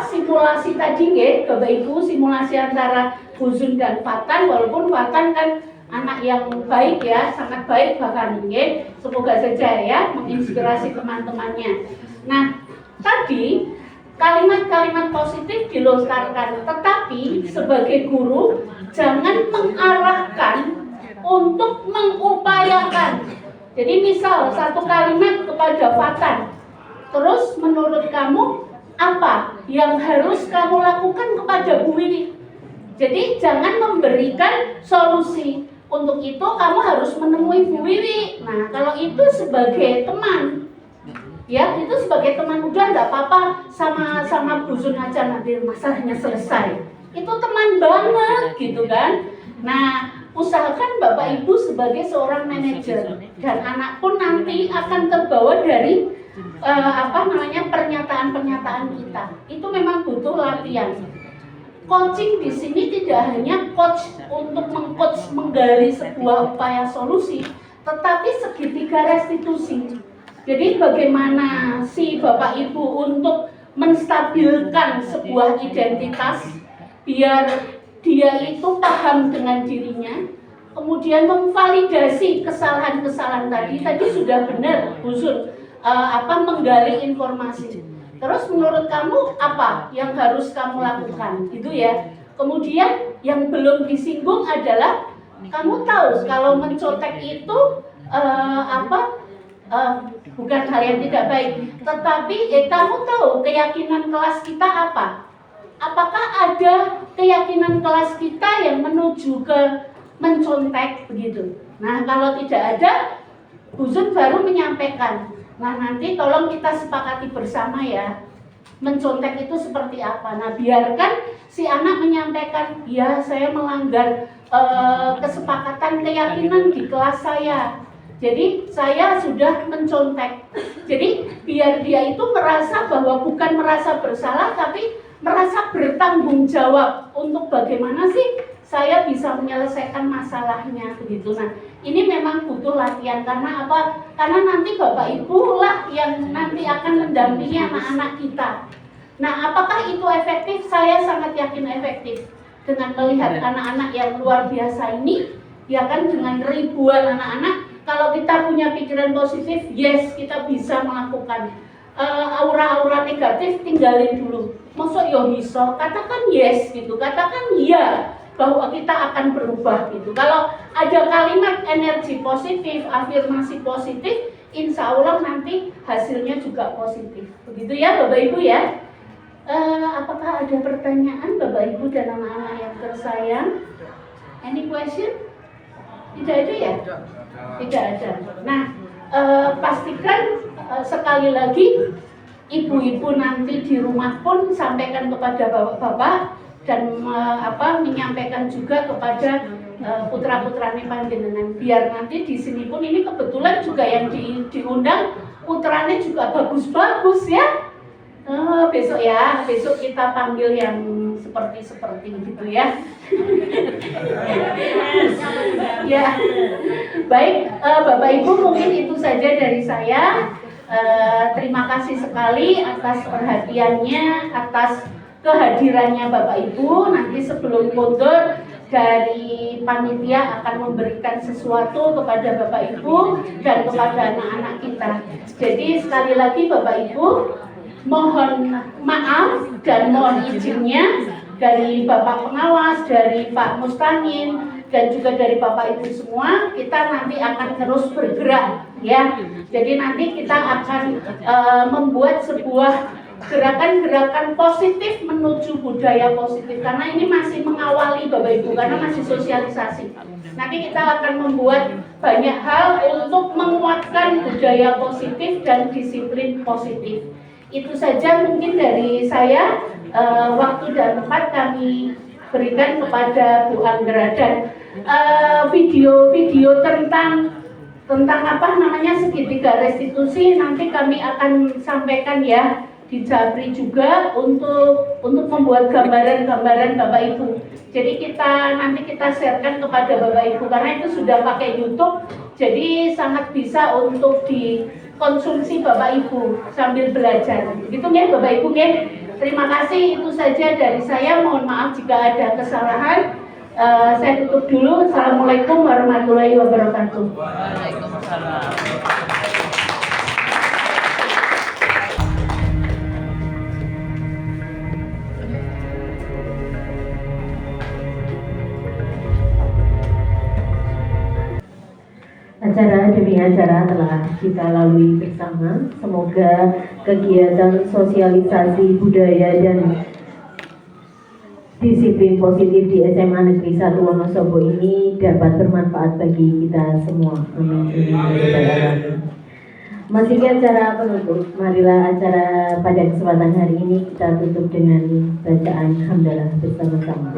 simulasi tadi ya, Bapak Ibu, simulasi antara Buzun dan Fatan, walaupun Fatan kan anak yang baik ya, sangat baik bahkan nggih. Semoga saja ya menginspirasi teman-temannya. Nah, tadi kalimat-kalimat positif dilontarkan, tetapi sebagai guru jangan mengarahkan untuk mengupayakan. Jadi misal satu kalimat kepada Fatan, terus menurut kamu apa yang harus kamu lakukan kepada Bu Wiwi? Jadi jangan memberikan solusi. Untuk itu kamu harus menemui Bu Wiwi. Nah, kalau itu sebagai teman, ya itu sebagai teman, udah enggak apa-apa sama Bu Zun aja, nanti masalahnya selesai. Itu teman banget gitu kan. Nah, usahakan Bapak Ibu sebagai seorang manajer dan anak pun nanti akan terbawa dari pernyataan-pernyataan kita. Itu memang butuh latihan. Coaching di sini tidak hanya coach untuk menggali sebuah upaya solusi, tetapi segitiga restitusi. Jadi bagaimana si Bapak Ibu untuk menstabilkan sebuah identitas biar dia itu paham dengan dirinya, kemudian memvalidasi kesalahan-kesalahan tadi sudah benar Bu Sun, menggali informasi. Terus menurut kamu apa yang harus kamu lakukan? Gitu ya. Kemudian yang belum disinggung adalah kamu tahu kalau mencontek itu bukan hal yang tidak baik, tetapi kamu tahu keyakinan kelas kita apa? Apakah ada keyakinan kelas kita yang menuju ke mencontek begitu? Nah, kalau tidak ada, Bu Zun baru menyampaikan. Nah, nanti tolong kita sepakati bersama ya, mencontek itu seperti apa. Nah, biarkan si anak menyampaikan, ya saya melanggar kesepakatan keyakinan di kelas saya. Jadi saya sudah mencontek. Jadi biar dia itu merasa bahwa bukan merasa bersalah, tapi merasa bertanggung jawab untuk bagaimana sih saya bisa menyelesaikan masalahnya begitu. Nah, ini memang butuh latihan karena apa? Karena nanti Bapak Ibu lah yang nanti akan mendampingi anak-anak kita. Nah, apakah itu efektif? Saya sangat yakin efektif. Dengan melihat anak-anak yang luar biasa ini, ya kan, dengan ribuan anak-anak, kalau kita punya pikiran positif, yes, kita bisa melakukan. Aura-aura negatif tinggalin dulu. Maksud yo bisa, katakan yes gitu, katakan iya bahwa kita akan berubah gitu. Kalau ada kalimat energi positif, afirmasi positif, insya Allah nanti hasilnya juga positif. Begitu ya Bapak Ibu ya. Apakah ada pertanyaan Bapak Ibu dan anak-anak yang tersayang? Any question? Tidak ada ya? Tidak ada. Nah, pastikan sekali lagi ibu-ibu nanti di rumah pun sampaikan kepada bapak-bapak dan menyampaikan juga kepada putra-putrane panjenengan, biar nanti di sini pun ini kebetulan juga yang diundang putranya juga bagus-bagus ya. Besok kita panggil yang seperti gitu ya. Ya, baik Bapak Ibu, mungkin itu saja dari saya. Terima kasih sekali atas perhatiannya, atas kehadirannya Bapak Ibu. Nanti sebelum mundur dari panitia akan memberikan sesuatu kepada Bapak Ibu dan kepada anak-anak kita. Jadi sekali lagi Bapak Ibu, mohon maaf dan mohon izinnya dari Bapak Pengawas, dari Pak Mustamin, dan juga dari Bapak Ibu semua. Kita nanti akan terus bergerak ya. Jadi nanti kita akan membuat sebuah gerakan-gerakan positif menuju budaya positif, karena ini masih mengawali Bapak Ibu, karena masih sosialisasi. Nanti kita akan membuat banyak hal untuk menguatkan budaya positif dan disiplin positif. Itu saja mungkin dari saya. Waktu dan tempat kami berikan kepada Bu Anggra, dan video-video tentang segitiga restitusi nanti kami akan sampaikan ya di Japri juga untuk membuat gambaran-gambaran Bapak Ibu. Jadi nanti kita sharekan kepada Bapak Ibu, karena itu sudah pakai YouTube, jadi sangat bisa untuk dikonsumsi Bapak Ibu sambil belajar. Gitu ya Bapak Ibu ya. Terima kasih, itu saja dari saya. Mohon maaf jika ada kesalahan. Saya tutup dulu. Assalamualaikum warahmatullahi wabarakatuh. Acara demi acara telah kita lalui bersama. Semoga kegiatan sosialisasi budaya dan disiplin positif di SMA Negeri 1 Wonosobo ini dapat bermanfaat bagi kita semua. Amin. Masih ke acara penutup. Marilah acara pada kesempatan hari ini kita tutup dengan bacaan hamdalah bersama-sama.